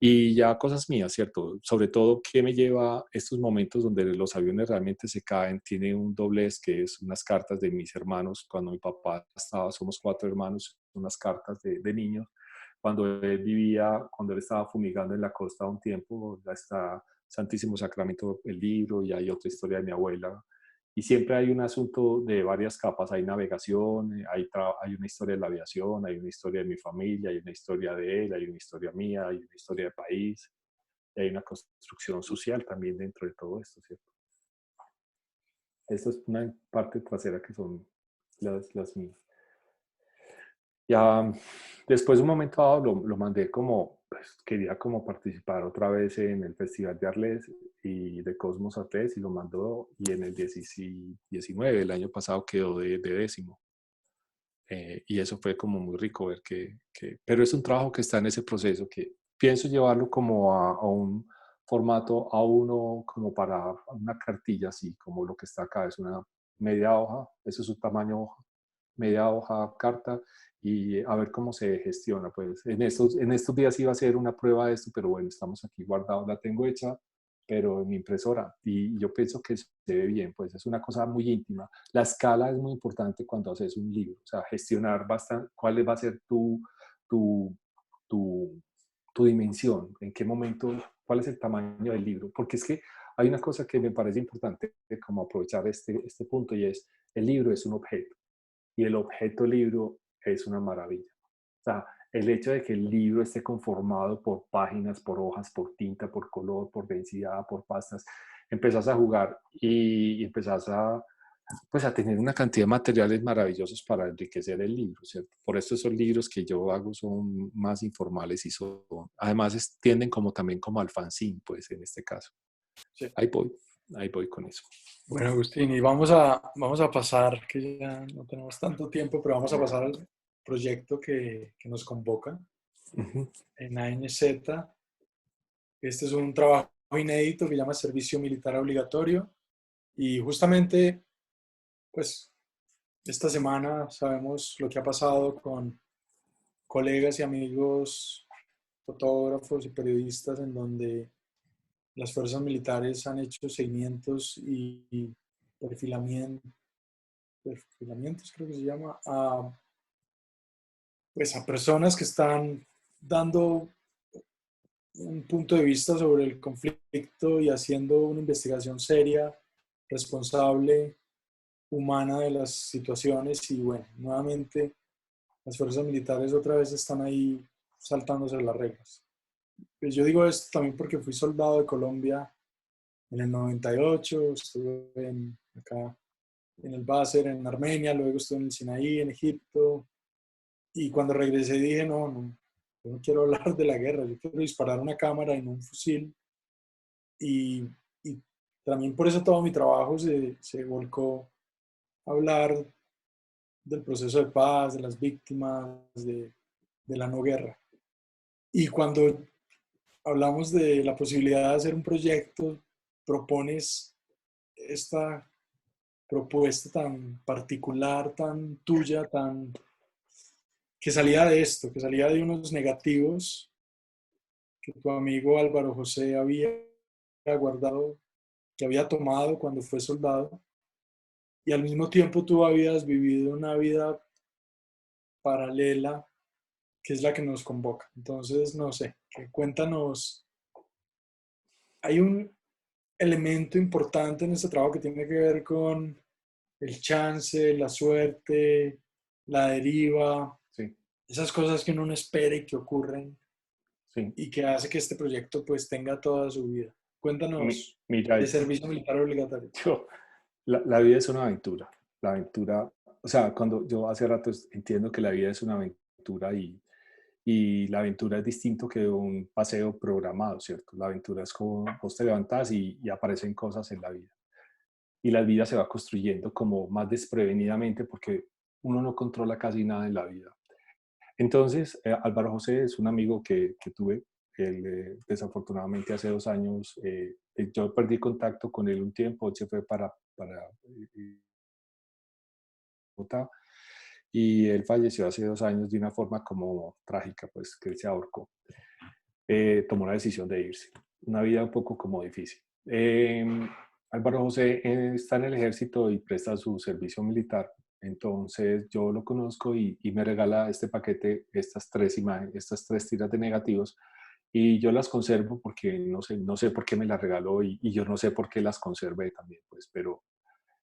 y ya cosas mías, ¿cierto? Sobre todo, ¿qué me lleva a estos momentos donde los aviones realmente se caen? Tiene un doblez que es unas cartas de mis hermanos. Cuando mi papá estaba, somos 4 hermanos, unas cartas de niños. Cuando él vivía, cuando él estaba fumigando en la costa un tiempo, ya está Santísimo Sacramento, el libro, y hay otra historia de mi abuela, y siempre hay un asunto de varias capas, hay navegación, hay una historia de la aviación, hay una historia de mi familia, hay una historia de él, hay una historia mía, hay una historia de país, y hay una construcción social también dentro de todo esto, ¿cierto? Esto es una parte trasera que son las mías. Ya después de un momento dado lo mandé como, pues, quería como participar otra vez en el Festival de Arles y de Cosmos Arles y lo mandó y en el 19, el año pasado quedó de décimo. Y eso fue como muy rico ver pero es un trabajo que está en ese proceso, que pienso llevarlo como a un formato A1 como para una cartilla, así como lo que está acá, es una media hoja, ese es su tamaño hoja, media hoja carta y a ver cómo se gestiona. Pues en estos días iba a ser una prueba de esto, pero bueno, estamos aquí guardados, la tengo hecha, pero en mi impresora y yo pienso que se ve bien, pues es una cosa muy íntima. La escala es muy importante cuando haces un libro, o sea, gestionar bastante cuál va a ser tu, tu, tu dimensión, en qué momento, cuál es el tamaño del libro, porque es que hay una cosa que me parece importante como aprovechar este punto y es, el libro es un objeto y el objeto libro es una maravilla. O sea, el hecho de que el libro esté conformado por páginas, por hojas, por tinta, por color, por densidad, por pastas, empezás a jugar y empezás pues a tener una cantidad de materiales maravillosos para enriquecer el libro, ¿cierto? Por eso esos libros que yo hago son más informales y además tienden como también como al fanzine, pues en este caso. Sí. Ahí voy con eso. Bueno, Agustín, y vamos a pasar, que ya no tenemos tanto tiempo, pero vamos a pasar al proyecto que nos convoca en ANZ. Este es un trabajo inédito que se llama Servicio Militar Obligatorio y justamente, pues, esta semana sabemos lo que ha pasado con colegas y amigos fotógrafos y periodistas en donde las fuerzas militares han hecho seguimientos y perfilamientos, creo que se llama, pues a personas que están dando un punto de vista sobre el conflicto y haciendo una investigación seria, responsable, humana de las situaciones y bueno, nuevamente las fuerzas militares otra vez están ahí saltándose las reglas. Pues yo digo esto también porque fui soldado de Colombia en el 98, estuve acá en el Basel, en Armenia, luego estuve en el Sinaí, en Egipto, y cuando regresé dije, no, yo no quiero hablar de la guerra, yo quiero disparar una cámara y no un fusil, y también por eso todo mi trabajo se volcó a hablar del proceso de paz, de las víctimas, de la no guerra. Y cuando hablamos de la posibilidad de hacer un proyecto, propones esta propuesta tan particular, tan tuya, que salía de esto, que salía de unos negativos que tu amigo Álvaro José había guardado, que había tomado cuando fue soldado, y al mismo tiempo tú habías vivido una vida paralela que es la que nos convoca. Entonces, no sé, cuéntanos, hay un elemento importante en este trabajo que tiene que ver con el chance, la suerte, la deriva, Sí, esas cosas que uno no espera y que ocurren sí. y que hace que este proyecto pues tenga toda su vida. Cuéntanos Mira, de servicio militar obligatorio. yo, la vida es una aventura. La aventura, o sea, cuando yo hace rato entiendo que la vida es una aventura y la aventura es distinto que un paseo programado, ¿cierto? La aventura es como vos te levantás y aparecen cosas en la vida. Y la vida se va construyendo como más desprevenidamente porque uno no controla casi nada en la vida. Entonces, Álvaro José es un amigo que tuve. Él, desafortunadamente, hace 2 años, yo perdí contacto con él un tiempo. Él se fue para Bogotá y él falleció hace 2 años de una forma como trágica, pues que él se ahorcó. Tomó la decisión de irse. Una vida un poco como difícil. Álvaro José está en el ejército y presta su servicio militar. Entonces yo lo conozco y me regala este paquete, estas 3 imágenes, estas 3 tiras de negativos y yo las conservo porque no sé por qué me las regaló y yo no sé por qué las conservé también, pues, pero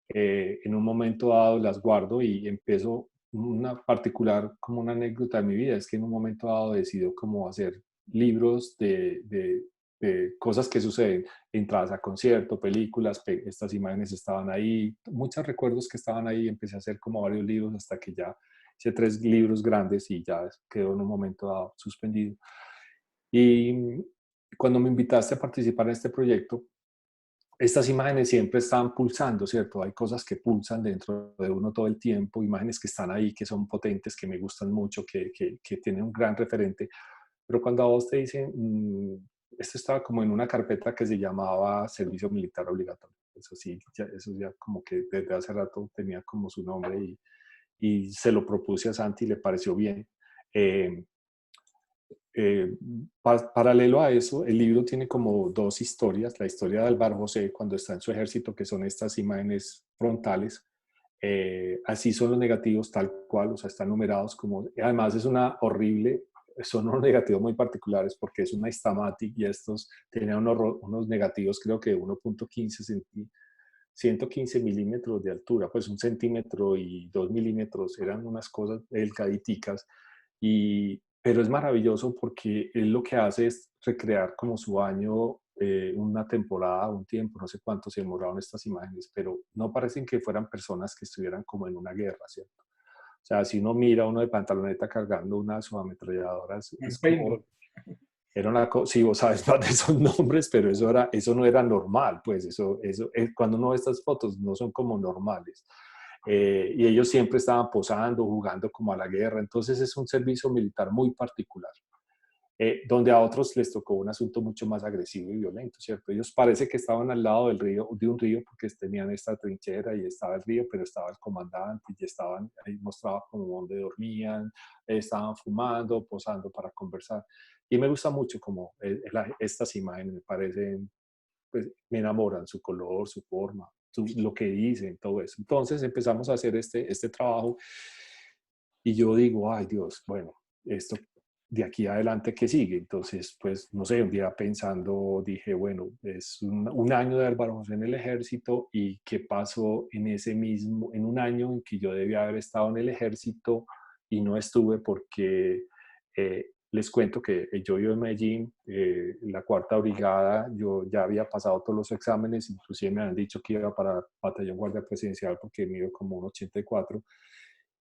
en un momento dado las guardo y empiezo una particular, como una anécdota de mi vida, es que en un momento dado decido como hacer libros de cosas que suceden, entradas a concierto, películas, estas imágenes estaban ahí, muchos recuerdos que estaban ahí, empecé a hacer como varios libros hasta que ya hice 3 libros grandes y ya quedó en un momento dado suspendido. Y cuando me invitaste a participar en este proyecto, estas imágenes siempre están pulsando, ¿cierto? Hay cosas que pulsan dentro de uno todo el tiempo, imágenes que están ahí, que son potentes, que me gustan mucho, que tienen un gran referente. Pero cuando a vos te dicen, esto estaba como en una carpeta que se llamaba Servicio Militar Obligatorio. Eso sí, eso ya como que desde hace rato tenía como su nombre y se lo propuse a Santi y le pareció bien. Eh, Paralelo a eso, el libro tiene como 2 historias. La historia de Álvaro José cuando está en su ejército, que son estas imágenes frontales. Así son los negativos tal cual, o sea, están numerados como... Además es una horrible, son unos negativos muy particulares porque es una Instamatic y estos tenían unos negativos creo que 1.15 115 milímetros de altura, pues 1 centímetro y 2 milímetros, eran unas cosas delgaditicas, pero es maravilloso porque él lo que hace es recrear como su año, una temporada, un tiempo, no sé cuánto se demoraron estas imágenes, pero no parecen que fueran personas que estuvieran como en una guerra, ¿cierto? O sea, si uno mira a uno de pantaloneta cargando una subametralladora, En es como paintball. era una cosa, sí, vos sabes más de esos nombres, pero eso no era normal, pues cuando uno ve estas fotos no son como normales. Y ellos siempre estaban posando, jugando como a la guerra, entonces es un servicio militar muy particular, donde a otros les tocó un asunto mucho más agresivo y violento, ¿cierto? Ellos parece que estaban al lado del río, de un río, porque tenían esta trinchera y estaba el río, pero estaba el comandante y estaban, ahí mostraba como donde dormían, estaban fumando, posando para conversar. Y me gusta mucho como estas imágenes, me parecen, pues me enamoran, su color, su forma, lo que dicen, todo eso. Entonces empezamos a hacer este trabajo y yo digo, ay Dios, bueno, esto de aquí adelante, ¿qué sigue? Entonces, pues, no sé, un día pensando, dije, bueno, es un año de Álvaro José en el ejército y qué pasó en un año en que yo debía haber estado en el ejército y no estuve porque les cuento que yo vivo en Medellín, la 4ª brigada, yo ya había pasado todos los exámenes, inclusive me han dicho que iba para Batallón Guardia Presidencial porque mido como un 84.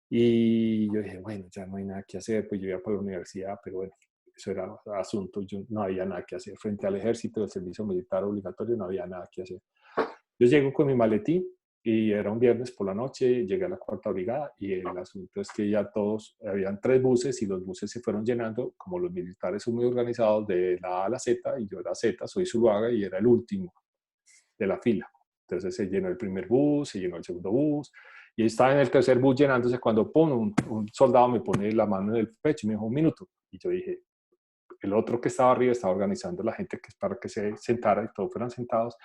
Y yo dije, bueno, ya no hay nada que hacer, pues yo iba para la universidad, pero bueno, eso era asunto, yo no había nada que hacer. Frente al ejército, del servicio militar obligatorio, no había nada que hacer. Yo llego con mi maletín y era un viernes por la noche, llegué a la 4ª brigada y el asunto es que ya todos, habían 3 buses y los buses se fueron llenando, como los militares son muy organizados de la A a la Z, y yo era Z, soy Zuluaga y era el último de la fila. Entonces se llenó el primer bus, se llenó el segundo bus, y estaba en el tercer bus llenándose cuando un soldado me pone la mano en el pecho y me dijo, 1 minuto. Y yo dije, el otro que estaba arriba estaba organizando la gente para que se sentara y todos fueran sentados.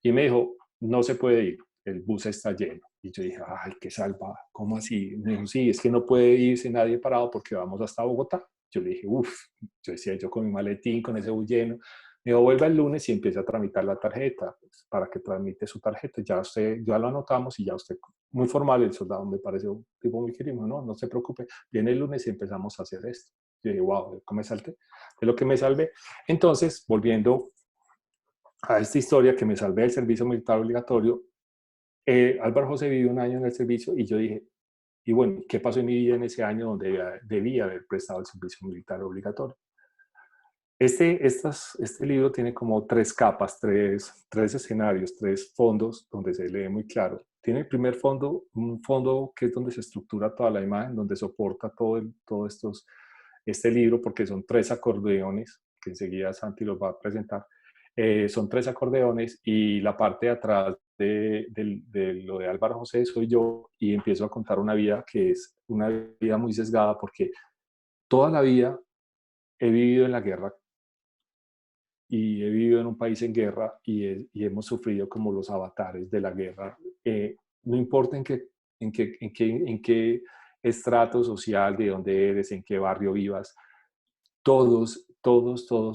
Y me dijo, no se puede ir, el bus está lleno. Y yo dije, ay, qué salvada, ¿cómo así? Me dijo, sí, es que no puede irse nadie parado porque vamos hasta Bogotá. Yo le dije, uff, yo decía, yo con mi maletín, con ese bus lleno. Me dijo, vuelva el lunes y empiece a tramitar la tarjeta, pues, para que tramite su tarjeta. Ya usted, ya lo anotamos y ya usted, muy formal, el soldado me pareció un tipo muy querido, no, no se preocupe, viene el lunes y empezamos a hacer esto. Yo dije, wow, ¿cómo me salté? De lo que me salvé. Entonces, volviendo a esta historia que me salvé del servicio militar obligatorio, Álvaro José vivió un año en el servicio y yo dije, y bueno, ¿qué pasó en mi vida en ese año donde debía haber prestado el servicio militar obligatorio? Este libro tiene como tres capas, tres escenarios, tres fondos donde se lee muy claro. Tiene el primer fondo, un fondo que es donde se estructura toda la imagen, donde soporta este libro, porque son tres acordeones, que enseguida Santi los va a presentar. Son tres acordeones y la parte de atrás de lo de Álvaro José soy yo y empiezo a contar una vida que es una vida muy sesgada porque toda la vida he vivido en la guerra y he vivido en un país en guerra y hemos sufrido como los avatares de la guerra. No importa en qué estrato social, de dónde eres, en qué barrio vivas, todos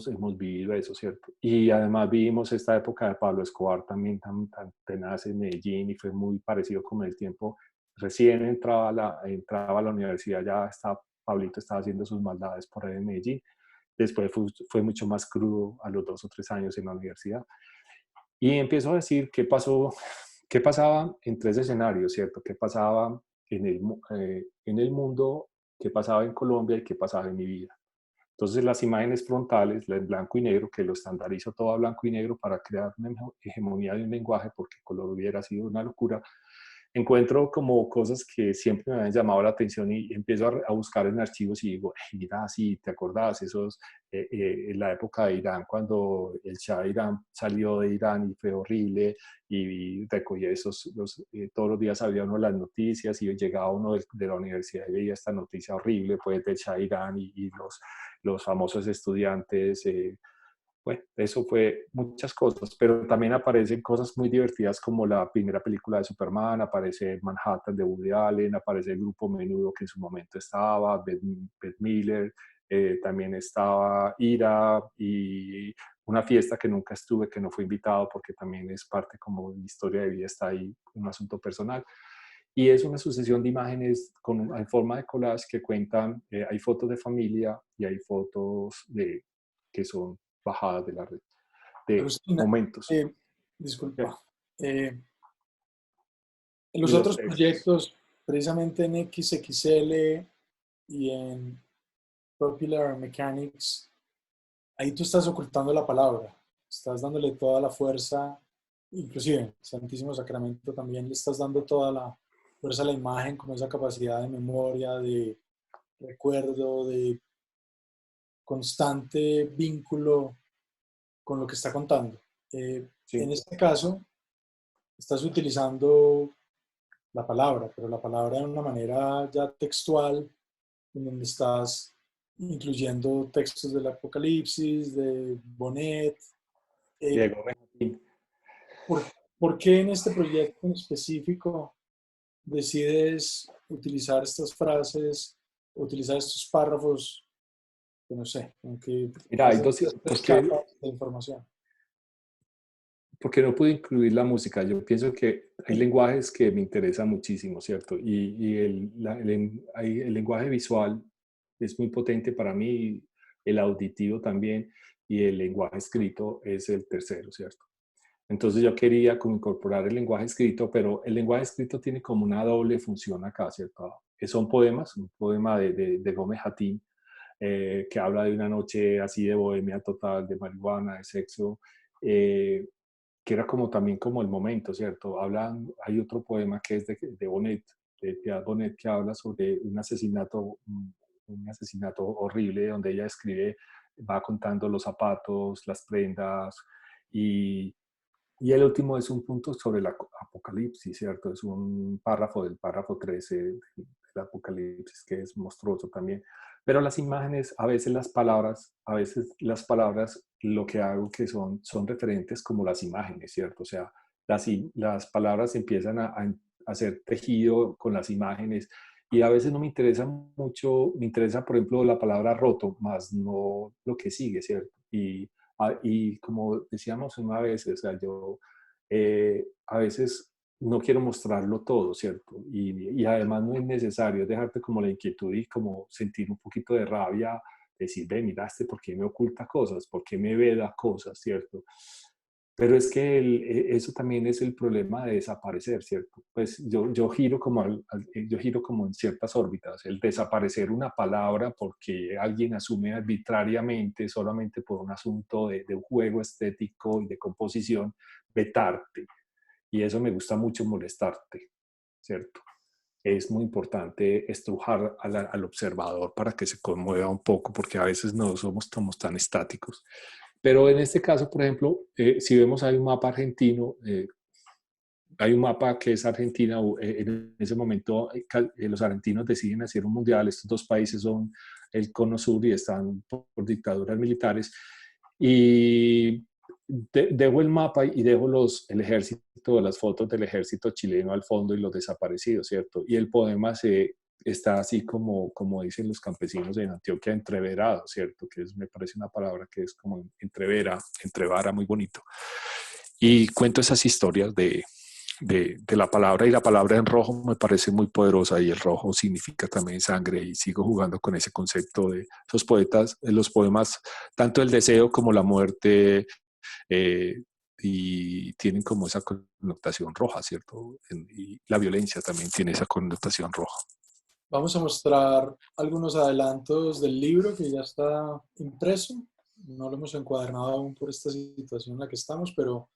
hemos vivido eso, ¿cierto? Y además vivimos esta época de Pablo Escobar también tan tenaz en Medellín y fue muy parecido con el tiempo. Recién entraba a la universidad, Pablito estaba haciendo sus maldades por ahí en Medellín. Después fue mucho más crudo a los 2 o 3 años en la universidad. Y empiezo a decir qué pasaba en tres escenarios, ¿cierto? ¿Qué pasaba en el mundo, qué pasaba en Colombia y qué pasaba en mi vida? Entonces las imágenes frontales, la en blanco y negro, que lo estandarizo todo a blanco y negro para crear una hegemonía de un lenguaje, porque el color hubiera sido una locura, encuentro como cosas que siempre me han llamado la atención y empiezo a buscar en archivos y digo, hey, mira, sí, ¿te acordás? En la época de Irán, cuando el Shah de Irán salió de Irán y fue horrible y recogía todos los días había uno las noticias y llegaba uno de la universidad y veía esta noticia horrible, pues, del Shah de Irán y los famosos estudiantes. Bueno, eso fue muchas cosas, pero también aparecen cosas muy divertidas como la primera película de Superman, aparece Manhattan de Woody Allen, aparece el grupo Menudo que en su momento estaba, Beth Miller, también estaba Ira y una fiesta que nunca estuve, que no fue invitado porque también es parte como de mi historia de vida, está ahí un asunto personal. Y es una sucesión de imágenes en forma de collage que cuentan, hay fotos de familia y hay fotos que son bajadas de la red, de Agustina, momentos. disculpa. En los Y los otros textos. proyectos, precisamente en XXL y en Popular Mechanics, ahí tú estás ocultando la palabra, estás dándole toda la fuerza, inclusive Santísimo Sacramento también le estás dando toda la fuerza a la imagen, con esa capacidad de memoria, de recuerdo, de constante vínculo con lo que está contando. En Sí. este caso, estás utilizando la palabra, pero la palabra de una manera ya textual, en donde estás incluyendo textos del Apocalipsis, de Bonet. Eh, Diego Benjamín. ¿Por qué en este proyecto en específico decides utilizar estas frases, utilizar estos párrafos, que no sé, aunque Mira, hay haces dos, estas tres porque, capas de información? porque no pude incluir la música. Yo pienso que hay lenguajes que me interesan muchísimo, ¿cierto? Y el lenguaje visual es muy potente para mí, el auditivo también, y el lenguaje escrito es el tercero, ¿cierto? Entonces yo quería como incorporar el lenguaje escrito, pero el lenguaje escrito tiene como una doble función acá, ¿cierto? Son poemas, un poema de Gómez Jatín, que habla de una noche así de bohemia total, de marihuana, de sexo, que era como también como el momento, ¿cierto? Hay otro poema que es de Bonet, de Piedad Bonet, que habla sobre un asesinato horrible, donde ella escribe, va contando los zapatos, las prendas, y, y el último es un punto sobre el apocalipsis, ¿cierto? Es un párrafo del párrafo 13 del apocalipsis que es monstruoso también. Pero las imágenes, a veces las palabras lo que hago que son referentes como las imágenes, ¿cierto? O sea, las palabras empiezan a hacer tejido con las imágenes y a veces no me interesa mucho, me interesa por ejemplo la palabra roto, más no lo que sigue, ¿cierto? Y Y como decíamos una vez, o sea, yo a veces no quiero mostrarlo todo, ¿cierto? Y además no es necesario dejarte como la inquietud y como sentir un poquito de rabia, decir, ve, mira, ¿por qué me oculta cosas? ¿Por qué me veda cosas, ¿cierto? Pero es que eso también es el problema de desaparecer, ¿cierto? Pues yo giro como yo giro como en ciertas órbitas. El desaparecer una palabra porque alguien asume arbitrariamente, solamente por un asunto de un juego estético y de composición, vetarte. Y eso me gusta mucho, molestarte, ¿cierto? Es muy importante estrujar al observador para que se conmueva un poco, porque a veces no somos tan estáticos. Pero en este caso, por ejemplo, si vemos hay un mapa argentino, hay un mapa que es Argentina, en ese momento los argentinos deciden hacer un mundial, estos dos países son el cono sur y están por dictaduras militares, y dejo el mapa y dejo el ejército, las fotos del ejército chileno al fondo y los desaparecidos, ¿cierto? Y el poema está así como dicen los campesinos en Antioquia, entreverado, ¿cierto? Que me parece una palabra que es como entrevara, muy bonito. Y cuento esas historias de la palabra, y la palabra en rojo me parece muy poderosa, y el rojo significa también sangre, y sigo jugando con ese concepto de esos poetas, los poemas, tanto el deseo como la muerte, y tienen como esa connotación roja, ¿cierto? Y la violencia también tiene esa connotación roja. Vamos a mostrar algunos adelantos del libro que ya está impreso. No lo hemos encuadernado aún por esta situación en la que estamos, pero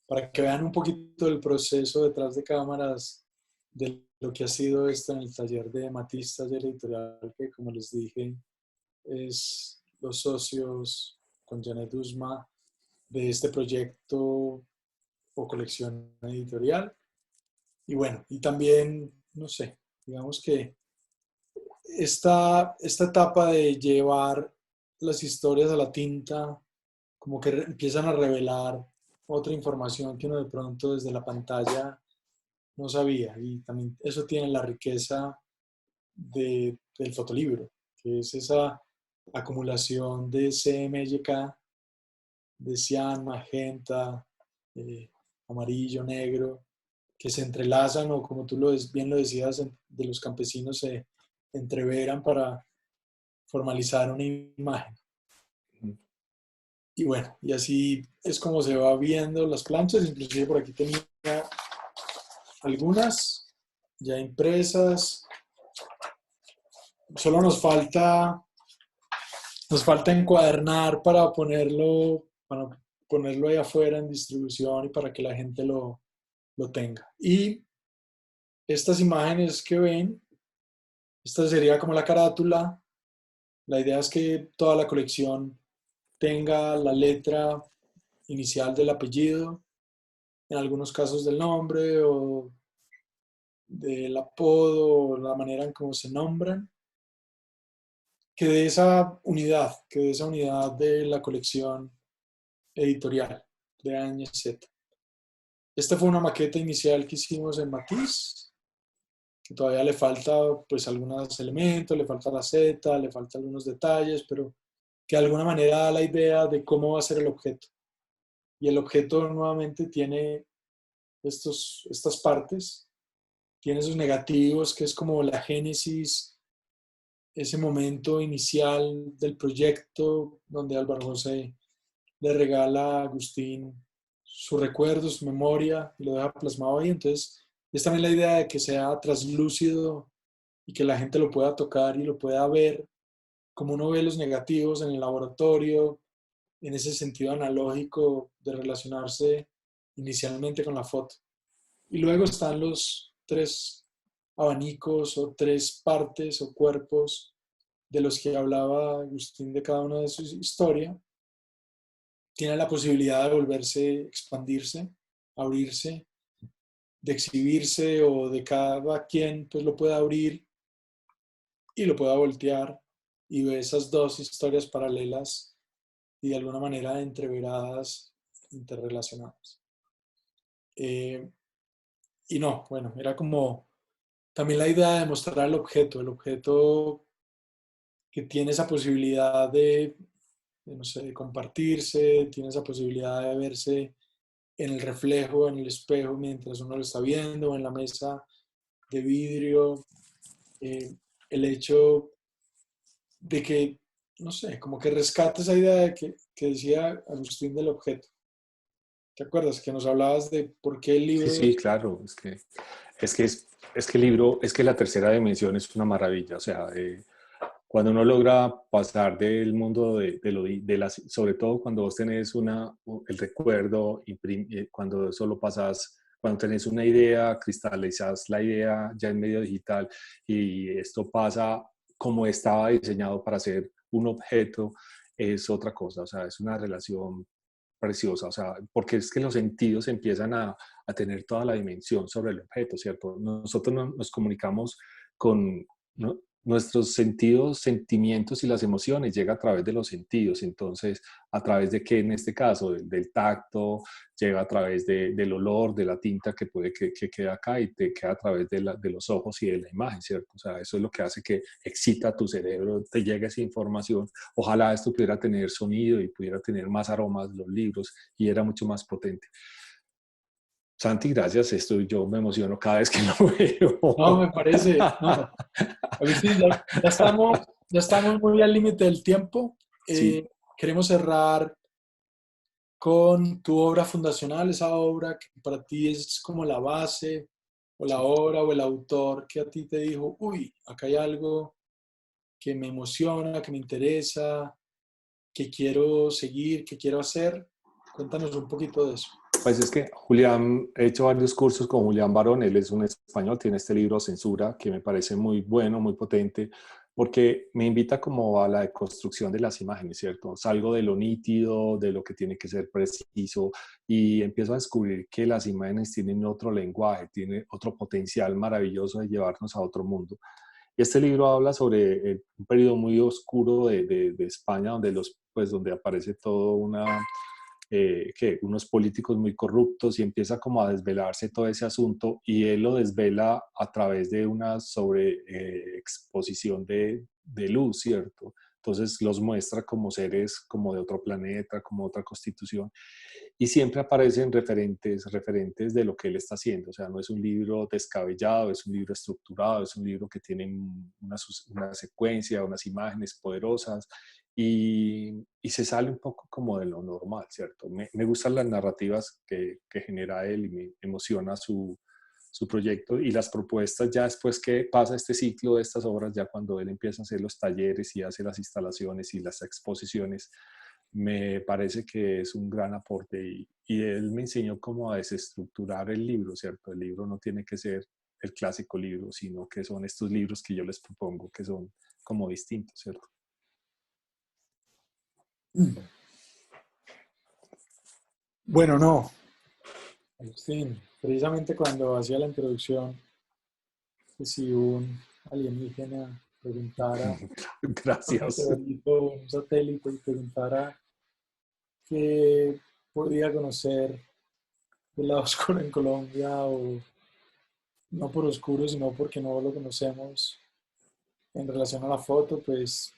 para que vean un poquito del proceso detrás de cámaras de lo que ha sido esto en el taller de Matiz, taller editorial, que como les dije, es los socios con Janet Usma de este proyecto o colección editorial. Y bueno, y también, no sé, digamos que esta etapa de llevar las historias a la tinta, como que empiezan a revelar otra información que uno de pronto desde la pantalla no sabía. Y también eso tiene la riqueza del fotolibro, que es esa acumulación de CMYK, de cian, magenta, amarillo, negro, que se entrelazan o como tú bien lo decías, de los campesinos se entreveran para formalizar una imagen. Y bueno, y así es como se va viendo las planchas. Inclusive por aquí tenía algunas ya impresas. Solo nos falta encuadernar para ponerlo ahí afuera en distribución y para que la gente lo tenga. Y estas imágenes que ven, esta sería como la carátula. La idea es que toda la colección tenga la letra inicial del apellido, en algunos casos del nombre o del apodo o la manera en cómo se nombran, que de esa unidad de la colección editorial de A&Z. Esta fue una maqueta inicial que hicimos en Matiz, que todavía le falta pues algunos elementos, le falta la Z, le falta algunos detalles, pero que de alguna manera da la idea de cómo va a ser el objeto. Y el objeto nuevamente tiene estas partes, tiene sus negativos, que es como la génesis, ese momento inicial del proyecto, donde Álvaro José le regala a Agustín su recuerdo, su memoria, y lo deja plasmado ahí. Entonces, es también la idea de que sea traslúcido y que la gente lo pueda tocar y lo pueda ver, como uno ve los negativos en el laboratorio, en ese sentido analógico de relacionarse inicialmente con la foto. Y luego están los tres abanicos o tres partes o cuerpos de los que hablaba Agustín de cada una de sus historias. Tiene la posibilidad de volverse, expandirse, abrirse, de exhibirse, o de cada quien pues lo pueda abrir y lo pueda voltear y ve esas dos historias paralelas y de alguna manera entreveradas, interrelacionadas. Y no, bueno, era como también la idea de mostrar el objeto que tiene esa posibilidad de no sé, de compartirse, tiene esa posibilidad de verse en el reflejo, en el espejo, mientras uno lo está viendo, o en la mesa de vidrio. Eh, el hecho de que, no sé, como que rescata esa idea de que decía Agustín del objeto. ¿Te acuerdas? Que nos hablabas de por qué el Sí, libro... sí, claro. Es que el libro, es que la tercera dimensión es una maravilla. O sea, cuando uno logra pasar del mundo sobre todo cuando vos tenés el recuerdo, cuando solo pasas, cuando tenés una idea, cristalizas la idea ya en medio digital y esto pasa como estaba diseñado para ser un objeto, es otra cosa. O sea, es una relación preciosa, o sea, porque es que los sentidos empiezan a tener toda la dimensión sobre el objeto, ¿cierto? Nosotros nos comunicamos con, ¿no? Nuestros sentidos, sentimientos y las emociones llega a través de los sentidos, entonces a través de qué en este caso, del tacto, llega a través del olor, de la tinta que puede que queda acá y te queda a través de los ojos y de la imagen, ¿cierto? O sea, eso es lo que hace que excita tu cerebro, te llegue esa información. Ojalá esto pudiera tener sonido y pudiera tener más aromas los libros y era mucho más potente. Santi, gracias. Esto yo me emociono cada vez que lo No, veo. me parece, no. Agustín, ya estamos muy al límite del tiempo. Sí, Queremos cerrar con tu obra fundacional, esa obra que para ti es como la base, o la sí. obra o el autor que a ti te dijo, uy, acá hay algo que me emociona, que me interesa, que quiero seguir, que quiero hacer. Cuéntanos un poquito de eso. Pues es que Julián, he hecho varios cursos con Julián Barón, él es un español, tiene este libro Censura, que me parece muy bueno, muy potente, porque me invita como a la deconstrucción de las imágenes, ¿cierto? Salgo de lo nítido, de lo que tiene que ser preciso, y empiezo a descubrir que las imágenes tienen otro lenguaje, tienen otro potencial maravilloso de llevarnos a otro mundo. Y este libro habla sobre un periodo muy oscuro de España, donde aparece todo unos políticos muy corruptos y empieza como a desvelarse todo ese asunto y él lo desvela a través de una exposición de luz, ¿cierto? Entonces los muestra como seres como de otro planeta, como otra constitución y siempre aparecen referentes de lo que él está haciendo. O sea, no es un libro descabellado, es un libro estructurado, es un libro que tiene una secuencia, unas imágenes poderosas y se sale un poco como de lo normal, ¿cierto? Me gustan las narrativas que genera él y me emociona su proyecto y las propuestas ya después que pasa este ciclo de estas obras, ya cuando él empieza a hacer los talleres y hace las instalaciones y las exposiciones, me parece que es un gran aporte y él me enseñó cómo a desestructurar el libro, ¿cierto? El libro no tiene que ser el clásico libro, sino que son estos libros que yo les propongo que son como distintos, ¿cierto? Bueno, no, Agustín, precisamente cuando hacía la introducción, que si un alienígena preguntara, un Gracias. meteorito, un satélite, y preguntara qué podía conocer del lado oscuro en Colombia, o no por oscuro, sino porque no lo conocemos en relación a la foto, pues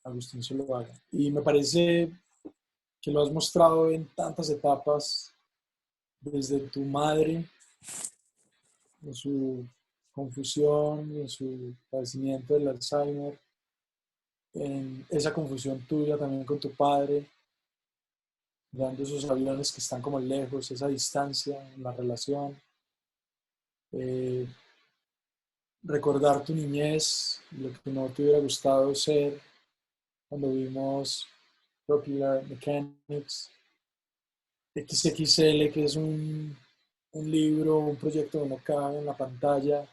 Agustín se lo haga. Y me parece que lo has mostrado en tantas etapas, desde tu madre, en su confusión, en su padecimiento del Alzheimer, en esa confusión tuya también con tu padre, dando esos aviones que están como lejos, esa distancia en la relación, eh, recordar tu niñez, lo que no te hubiera gustado ser cuando vimos Popular Mechanics, XXL, que es un libro, un proyecto que no cabe en la pantalla,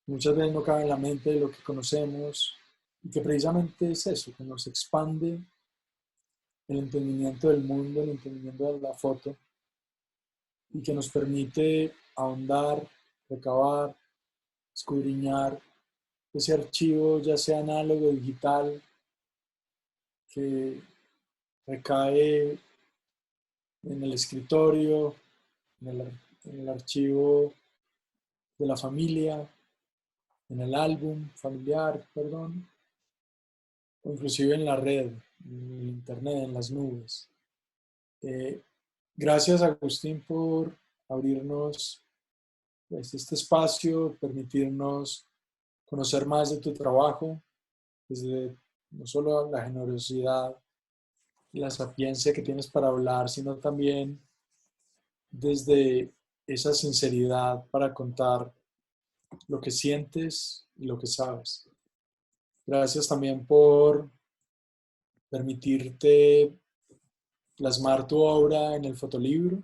muchas veces no cabe en la mente de lo que conocemos, y que precisamente es eso, que nos expande el entendimiento del mundo, el entendimiento de la foto, y que nos permite ahondar, recabar, escudriñar ese archivo, ya sea análogo o digital, que recae en el escritorio, en el archivo de la familia, en el álbum familiar, perdón, o inclusive en la red, en el internet, en las nubes. Eh, Gracias, Agustín, por abrirnos pues, este espacio, permitirnos conocer más de tu trabajo, desde no solo la generosidad y la sapiencia que tienes para hablar, sino también desde esa sinceridad para contar lo que sientes y lo que sabes. Gracias también por permitirte plasmar tu obra en el fotolibro,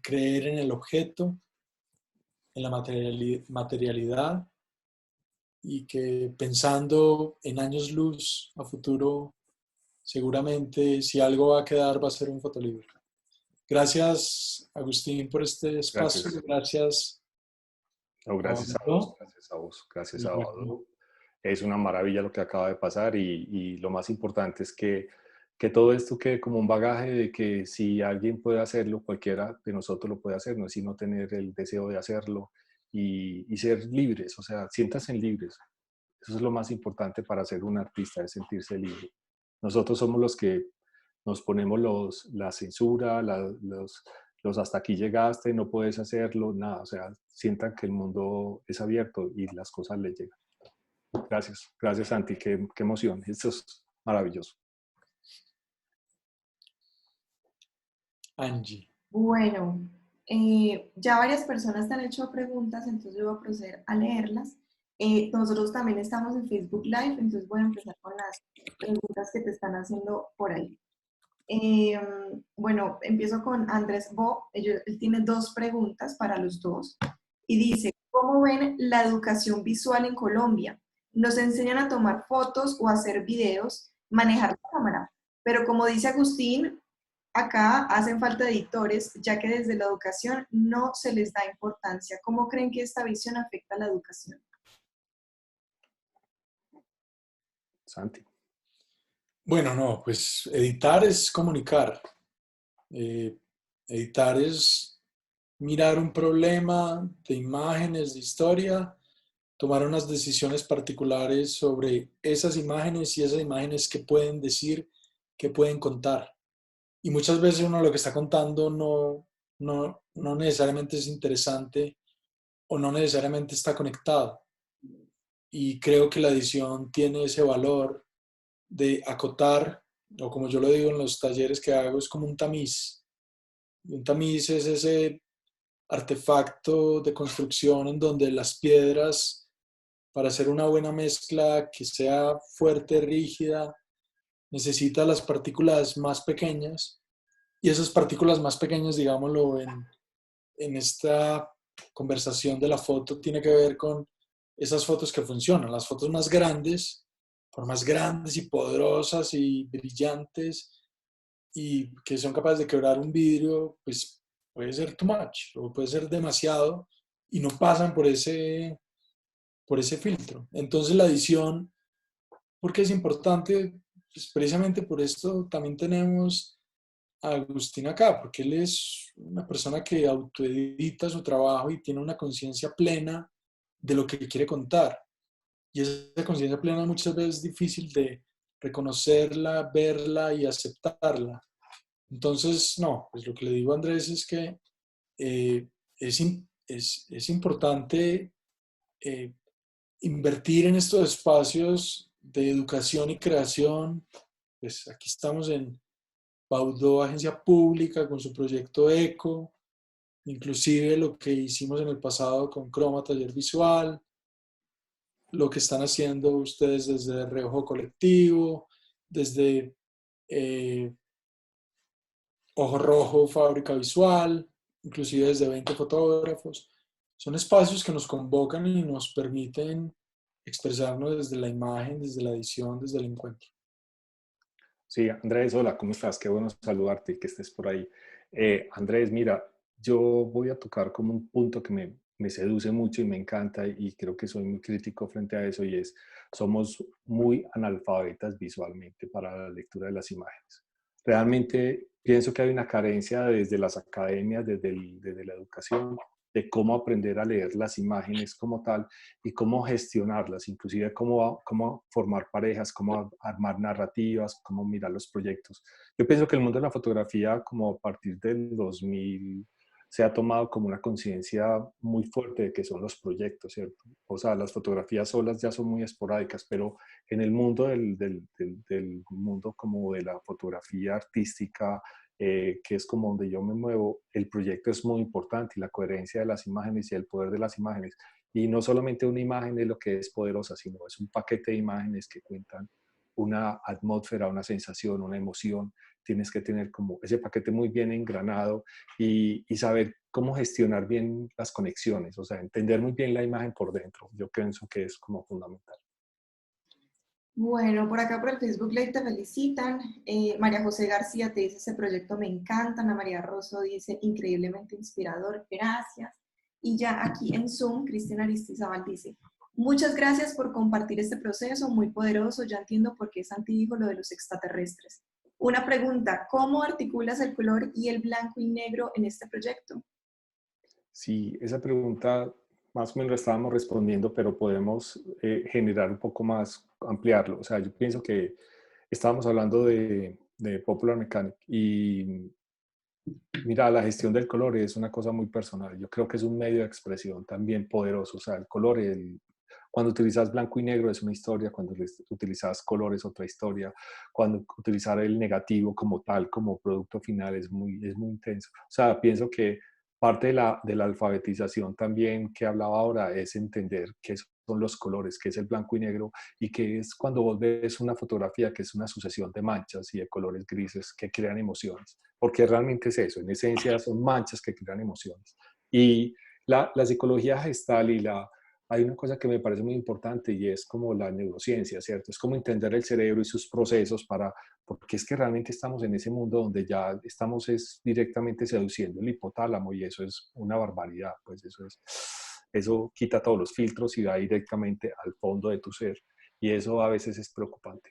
creer en el objeto, en la materialidad y que pensando en años luz a futuro, seguramente si algo va a quedar va a ser un fotolibro. Gracias, Agustín, por este espacio. Gracias. Gracias No, a gracias a vos, Badoo. gracias a vos, gracias Y a bueno, Badoo. Es una maravilla lo que acaba de pasar y lo más importante es que todo esto quede como un bagaje de que si alguien puede hacerlo, cualquiera de nosotros lo puede hacer, no es sino tener el deseo de hacerlo y ser libres, o sea, siéntanse libres. Eso es lo más importante para ser un artista, es sentirse libre. Nosotros somos los que nos ponemos la censura, los hasta aquí llegaste, no puedes hacerlo, nada, o sea, sientan que el mundo es abierto y las cosas les llegan. Gracias, gracias Santi, qué emoción, esto es maravilloso. Angie. Bueno, ya varias personas te han hecho preguntas, entonces yo voy a proceder a leerlas. Nosotros también estamos en Facebook Live, entonces voy a empezar con las preguntas que te están haciendo por ahí. Eh, bueno, empiezo con Andrés Bo. Él tiene dos preguntas para los dos. Y dice, ¿cómo ven la educación visual en Colombia? Nos enseñan a tomar fotos o hacer videos, manejar la cámara. Pero como dice Agustín, acá hacen falta editores, ya que desde la educación no se les da importancia. ¿Cómo creen que esta visión afecta a la educación? Santi. Bueno, no, pues editar es comunicar. Eh, Editar es mirar un problema de imágenes, de historia, tomar unas decisiones particulares sobre esas imágenes y esas imágenes que pueden decir, que pueden contar. Y muchas veces uno lo que está contando no necesariamente es interesante o no necesariamente está conectado. Y creo que la edición tiene ese valor de acotar, o como yo lo digo en los talleres que hago, es como un tamiz. Y un tamiz es ese artefacto de construcción en donde las piedras, para hacer una buena mezcla que sea fuerte, rígida, necesita las partículas más pequeñas. Y esas partículas más pequeñas, digámoslo, en esta conversación de la foto, tiene que ver con esas fotos que funcionan. Las fotos más grandes, por más grandes y poderosas y brillantes y que son capaces de quebrar un vidrio, pues puede ser too much o puede ser demasiado y no pasan por ese filtro. Entonces la edición, ¿por qué es importante? Pues precisamente por esto también tenemos a Agustín acá, porque él es una persona que autoedita su trabajo y tiene una conciencia plena de lo que quiere contar. Y esa conciencia plena muchas veces es difícil de reconocerla, verla y aceptarla. Entonces, no, pues lo que le digo a Andrés es que eh, es importante eh, invertir en estos espacios de educación y creación. Pues aquí estamos en Baudó, agencia pública, con su proyecto ECO, inclusive lo que hicimos en el pasado con Croma, taller visual, lo que están haciendo ustedes desde Reojo Colectivo, desde eh, Ojo Rojo, Fábrica Visual, inclusive desde 20 fotógrafos. Son espacios que nos convocan y nos permiten expresarnos desde la imagen, desde la edición, desde el encuentro. Sí, Andrés, hola, ¿cómo estás? Qué bueno saludarte y que estés por ahí. Andrés, mira, yo voy a tocar como un punto que me seduce mucho y me encanta y creo que soy muy crítico frente a eso y es, somos muy analfabetas visualmente para la lectura de las imágenes. Realmente pienso que hay una carencia desde las academias, desde la educación, de cómo aprender a leer las imágenes como tal y cómo gestionarlas, inclusive cómo formar parejas, cómo armar narrativas, cómo mirar los proyectos. Yo pienso que el mundo de la fotografía, como a partir del 2000, se ha tomado como una conciencia muy fuerte de que son los proyectos, ¿cierto? O sea, las fotografías solas ya son muy esporádicas, pero en el mundo del mundo como de la fotografía artística, que es como donde yo me muevo, el proyecto es muy importante y la coherencia de las imágenes y el poder de las imágenes. Y no solamente una imagen es lo que es poderosa, sino es un paquete de imágenes que cuentan una atmósfera, una sensación, una emoción. Tienes que tener como ese paquete muy bien engranado y saber cómo gestionar bien las conexiones, o sea, entender muy bien la imagen por dentro. Yo pienso que es como fundamental. Bueno, por acá por el Facebook Live te felicitan. María José García te dice, ese proyecto me encanta. Ana María Rosso dice, increíblemente inspirador, gracias. Y ya aquí en Zoom, Cristina Aristizábal dice, muchas gracias por compartir este proceso, muy poderoso, ya entiendo por qué Santi dijo lo de los extraterrestres. Una pregunta, ¿cómo articulas el color y el blanco y negro en este proyecto? Sí, esa pregunta más o menos la estábamos respondiendo, pero podemos generar un poco más, ampliarlo. O sea, yo pienso que estábamos hablando de Popular Mechanic y mira, la gestión del color es una cosa muy personal. Yo creo que es un medio de expresión también poderoso. O sea, el color, cuando utilizas blanco y negro es una historia, cuando utilizas color es otra historia, cuando utilizar el negativo como tal, como producto final es muy intenso. O sea, pienso que parte de la alfabetización también que hablaba ahora es entender qué son los colores, qué es el blanco y negro y qué es cuando vos ves una fotografía que es una sucesión de manchas y de colores grises que crean emociones, porque realmente es eso, en esencia son manchas que crean emociones. Y la psicología gestal hay una cosa que me parece muy importante y es como la neurociencia, ¿cierto? Es como entender el cerebro y sus procesos porque es que realmente estamos en ese mundo donde ya estamos directamente seduciendo el hipotálamo y eso es una barbaridad, pues eso quita todos los filtros y va directamente al fondo de tu ser y eso a veces es preocupante.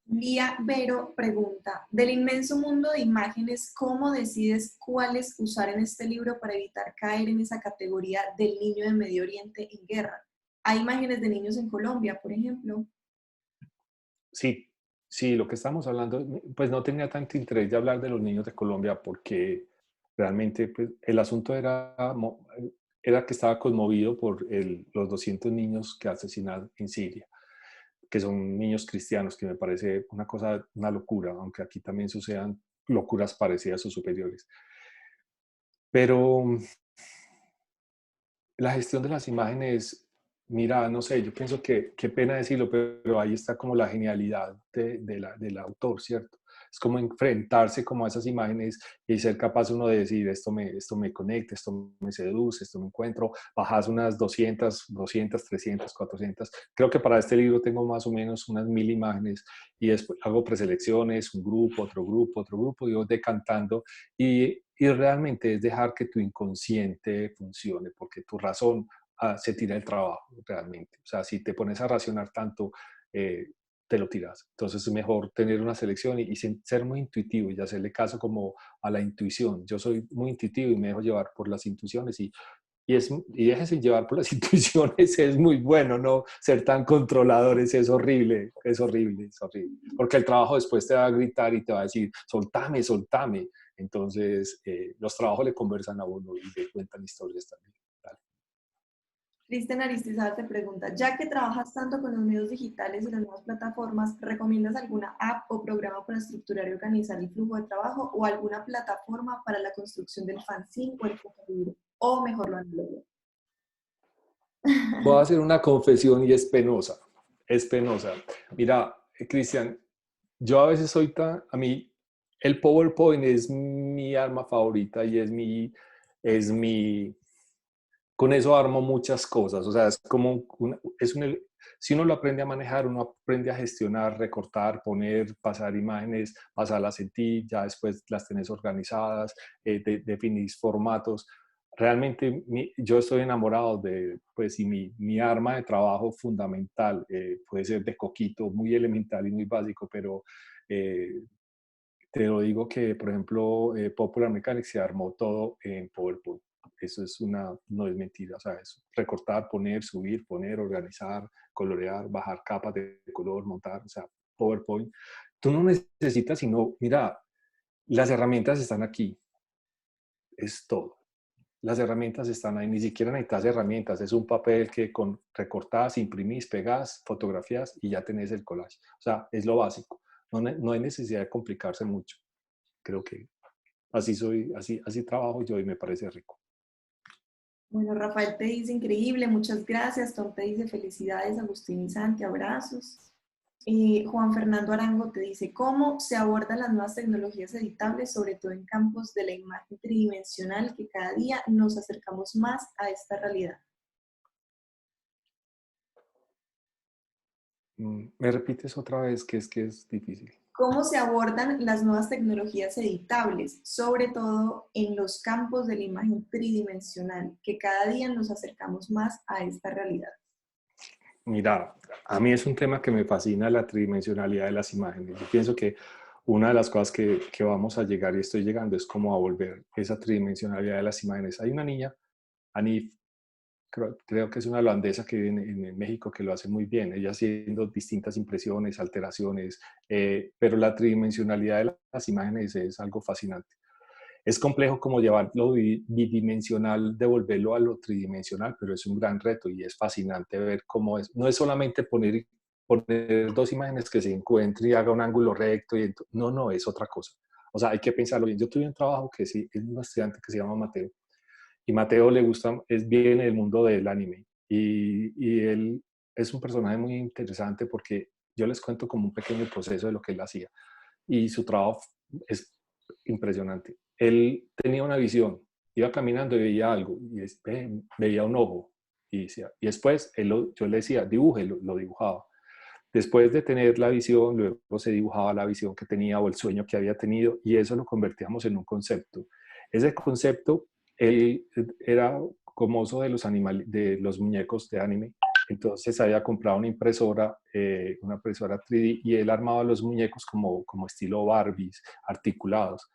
Lía Vero pregunta, del inmenso mundo de imágenes, ¿cómo decides cuáles usar en este libro para evitar caer en esa categoría del niño de Medio Oriente en guerra? Hay imágenes de niños en Colombia, por ejemplo. Sí, sí, lo que estamos hablando, pues no tenía tanto interés de hablar de los niños de Colombia porque realmente pues, el asunto era que estaba conmovido por los 200 niños que asesinaron en Siria, que son niños cristianos, que me parece una cosa, una locura, aunque aquí también sucedan locuras parecidas o superiores. Pero la gestión de las imágenes, mira, no sé, yo pienso que, qué pena decirlo, pero ahí está como la genialidad del autor, ¿cierto? Es como enfrentarse como a esas imágenes y ser capaz uno de decir, esto me conecta, esto me seduce, esto me encuentro, bajas unas 200, 300, 400. Creo que para este libro tengo más o menos unas 1000 imágenes y después hago preselecciones, un grupo, otro grupo, y voy decantando y realmente es dejar que tu inconsciente funcione, porque tu razón se tira el trabajo realmente. O sea, si te pones a racionar tanto, te lo tiras. Entonces es mejor tener una selección y ser muy intuitivo y hacerle caso como a la intuición. Yo soy muy intuitivo y me dejo llevar por las intuiciones y déjese llevar por las intuiciones, es muy bueno, no ser tan controladores, es horrible, es horrible, es horrible. Porque el trabajo después te va a gritar y te va a decir, soltame, soltame. Entonces, los trabajos le conversan a uno y le cuentan historias también. Dale. Cristian Aristizábal te pregunta, ya que trabajas tanto con los medios digitales y las nuevas plataformas, ¿recomiendas alguna app o programa para estructurar y organizar el flujo de trabajo o alguna plataforma para la construcción del fanzine o el fotolibro? O mejor lo análogo. Voy a hacer una confesión y es penosa, es penosa. Mira, Cristian, yo a veces a mí, el PowerPoint es mi arma favorita y es mi, con eso armo muchas cosas, o sea, es como, si uno lo aprende a manejar, uno aprende a gestionar, recortar, poner, pasar imágenes, pasarlas en ti, ya después las tenés organizadas, definís formatos. Realmente yo estoy enamorado pues, y mi arma de trabajo fundamental puede ser de coquito, muy elemental y muy básico, pero eh, te lo digo que, por ejemplo, Popular Mechanics se armó todo en PowerPoint. Eso es no es mentira, o sea, es recortar, poner, subir, poner, organizar, colorear, bajar capas de color, montar, o sea, PowerPoint. Tú no necesitas sino, mira, las herramientas están aquí, es todo. Las herramientas están ahí, ni siquiera necesitas herramientas, es un papel que con recortas, imprimís, pegás, fotografías y ya tenés el collage. O sea, es lo básico. No hay necesidad de complicarse mucho. Creo que así soy, así trabajo yo y me parece rico. Bueno, Rafael te dice increíble, muchas gracias. Tom te dice felicidades, Agustín y Santi, abrazos. Juan Fernando Arango te dice, ¿cómo se abordan las nuevas tecnologías editables, sobre todo en campos de la imagen tridimensional, que cada día nos acercamos más a esta realidad? ¿Me repites otra vez que es difícil? ¿Cómo se abordan las nuevas tecnologías editables, sobre todo en los campos de la imagen tridimensional, que cada día nos acercamos más a esta realidad? Mira, a mí es un tema que me fascina la tridimensionalidad de las imágenes. Yo pienso que una de las cosas que vamos a llegar y estoy llegando es como a volver esa tridimensionalidad de las imágenes. Hay una niña, Anif, creo que es una holandesa que vive en México que lo hace muy bien, ella haciendo distintas impresiones, alteraciones, pero la tridimensionalidad de las imágenes es algo fascinante. Es complejo como llevar lo bidimensional, devolverlo a lo tridimensional, pero es un gran reto y es fascinante ver cómo es. No es solamente poner dos imágenes que se encuentren y haga un ángulo recto. No, es otra cosa. O sea, hay que pensarlo bien. Yo tuve un trabajo que sí, es un estudiante que se llama Mateo. Y Mateo le gusta, viene del mundo del anime. Y él es un personaje muy interesante porque yo les cuento como un pequeño proceso de lo que él hacía. Y su trabajo es impresionante. Él tenía una visión, iba caminando y veía algo, y veía un ojo, y después yo le decía, dibuje, lo dibujaba. Después de tener la visión, luego se dibujaba la visión que tenía o el sueño que había tenido, y eso lo convertíamos en un concepto. Ese concepto, él era como uso de los animales, de los muñecos de anime. Entonces había comprado una impresora 3D, y él armaba los muñecos como estilo Barbies, articulados.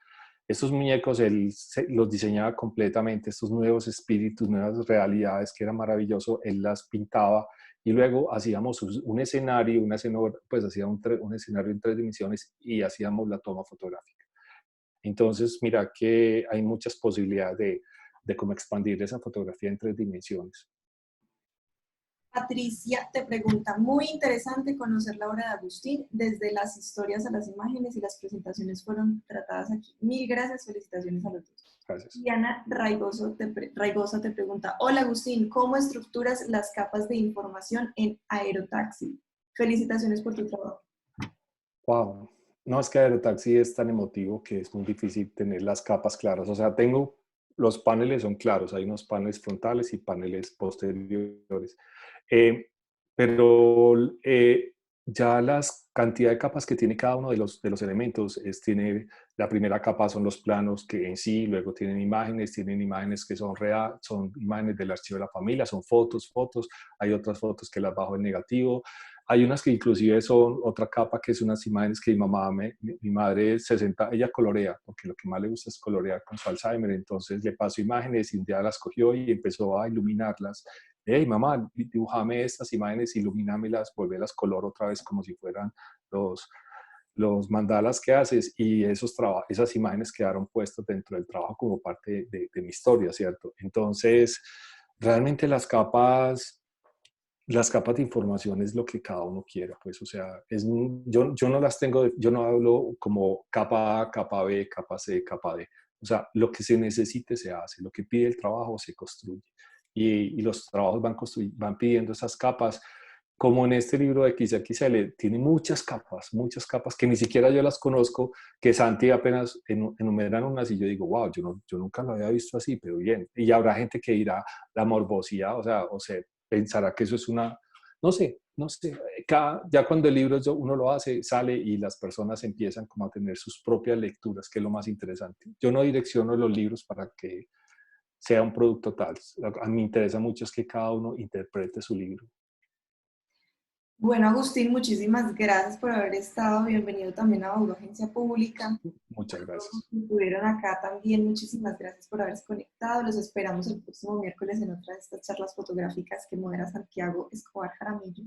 Estos muñecos él los diseñaba completamente, estos nuevos espíritus, nuevas realidades, que era maravilloso, él las pintaba, y luego hacíamos un escenario, pues hacía un escenario en 3 dimensiones y hacíamos la toma fotográfica. Entonces, mira que hay muchas posibilidades de cómo expandir esa fotografía en 3 dimensiones. Patricia te pregunta, muy interesante conocer la obra de Agustín, desde las historias a las imágenes y las presentaciones fueron tratadas aquí. Mil gracias, felicitaciones a los dos. Gracias. Diana Raigosa te pregunta, hola Agustín, ¿cómo estructuras las capas de información en Aerotaxi? Felicitaciones por tu trabajo. Wow. No, es que Aerotaxi es tan emotivo que es muy difícil tener las capas claras. O sea, los paneles son claros, hay unos paneles frontales y paneles posteriores. Eh, pero ya las cantidad de capas que tiene cada uno de los elementos, la primera capa son los planos que en sí, luego tienen imágenes que son son imágenes del archivo de la familia, son fotos, hay otras fotos que las bajo en negativo. Hay unas que inclusive son otra capa, que es unas imágenes que mi madre ella colorea, porque lo que más le gusta es colorear con su Alzheimer. Entonces le paso imágenes y un día las cogió y empezó a iluminarlas. Hey, mamá, dibujame estas imágenes, ilumínamelas, volverlas color otra vez como si fueran los mandalas que haces, y esas imágenes quedaron puestas dentro del trabajo como parte de mi historia, ¿cierto? Entonces, realmente las capas de información es lo que cada uno quiera, pues, o sea, yo no las tengo, yo no hablo como capa A, capa B, capa C, capa D. O sea, lo que se necesite se hace, lo que pide el trabajo se construye. Y los trabajos van pidiendo esas capas, como en este libro de XXL, tiene muchas capas que ni siquiera yo las conozco, que Santi apenas enumeran unas y yo digo, wow, yo nunca lo había visto así, pero bien. Y habrá gente que dirá la morbosidad, o sea, pensará que eso es no sé, ya cuando el libro uno lo hace, sale y las personas empiezan como a tener sus propias lecturas, que es lo más interesante. Yo no direcciono los libros para que sea un producto tal. A mí me interesa mucho es que cada uno interprete su libro. Bueno, Agustín, muchísimas gracias por haber estado. Bienvenido también a Baudo Agencia Pública. Muchas A todos los gracias. que estuvieron acá también, muchísimas gracias por haberse conectado. Los esperamos el próximo miércoles en otra de estas charlas fotográficas que modera Santiago Escobar Jaramillo.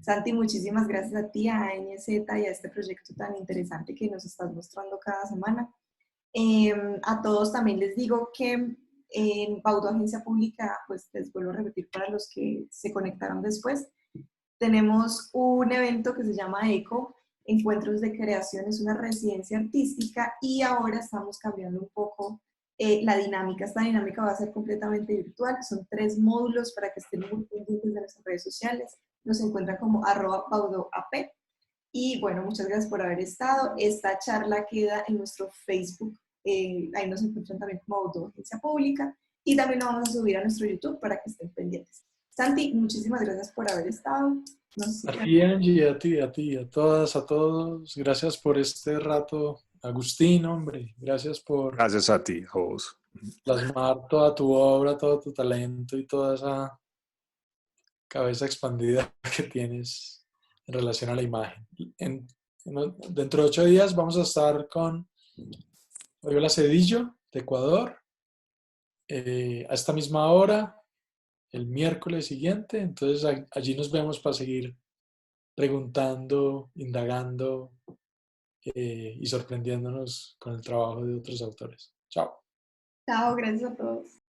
Santi, muchísimas gracias a ti, a NZ y a este proyecto tan interesante que nos estás mostrando cada semana. A todos también les digo que en Baudo Agencia Pública, pues les vuelvo a repetir para los que se conectaron después, tenemos un evento que se llama ECO, Encuentros de Creación, es una residencia artística y ahora estamos cambiando un poco la dinámica. Esta dinámica va a ser completamente virtual, son 3 módulos para que estén muy pendientes de nuestras redes sociales. Nos encuentran como @baudoap. Y bueno, muchas gracias por haber estado. Esta charla queda en nuestro Facebook, ahí nos encuentran también como Baudo Agencia Pública y también lo vamos a subir a nuestro YouTube para que estén pendientes. Santi, muchísimas gracias por haber estado. No sé si A quieres... ti, Angie, a ti, a todas, a todos. Gracias por este rato. Agustín, hombre, gracias por Gracias a ti, a vos. plasmar toda tu obra, todo tu talento y toda esa cabeza expandida que tienes en relación a la imagen. Dentro de 8 días vamos a estar con Fabiola Cedillo, de Ecuador, a esta misma hora, el miércoles siguiente. Entonces allí nos vemos para seguir preguntando, indagando y sorprendiéndonos con el trabajo de otros autores. Chao. Chao, gracias a todos.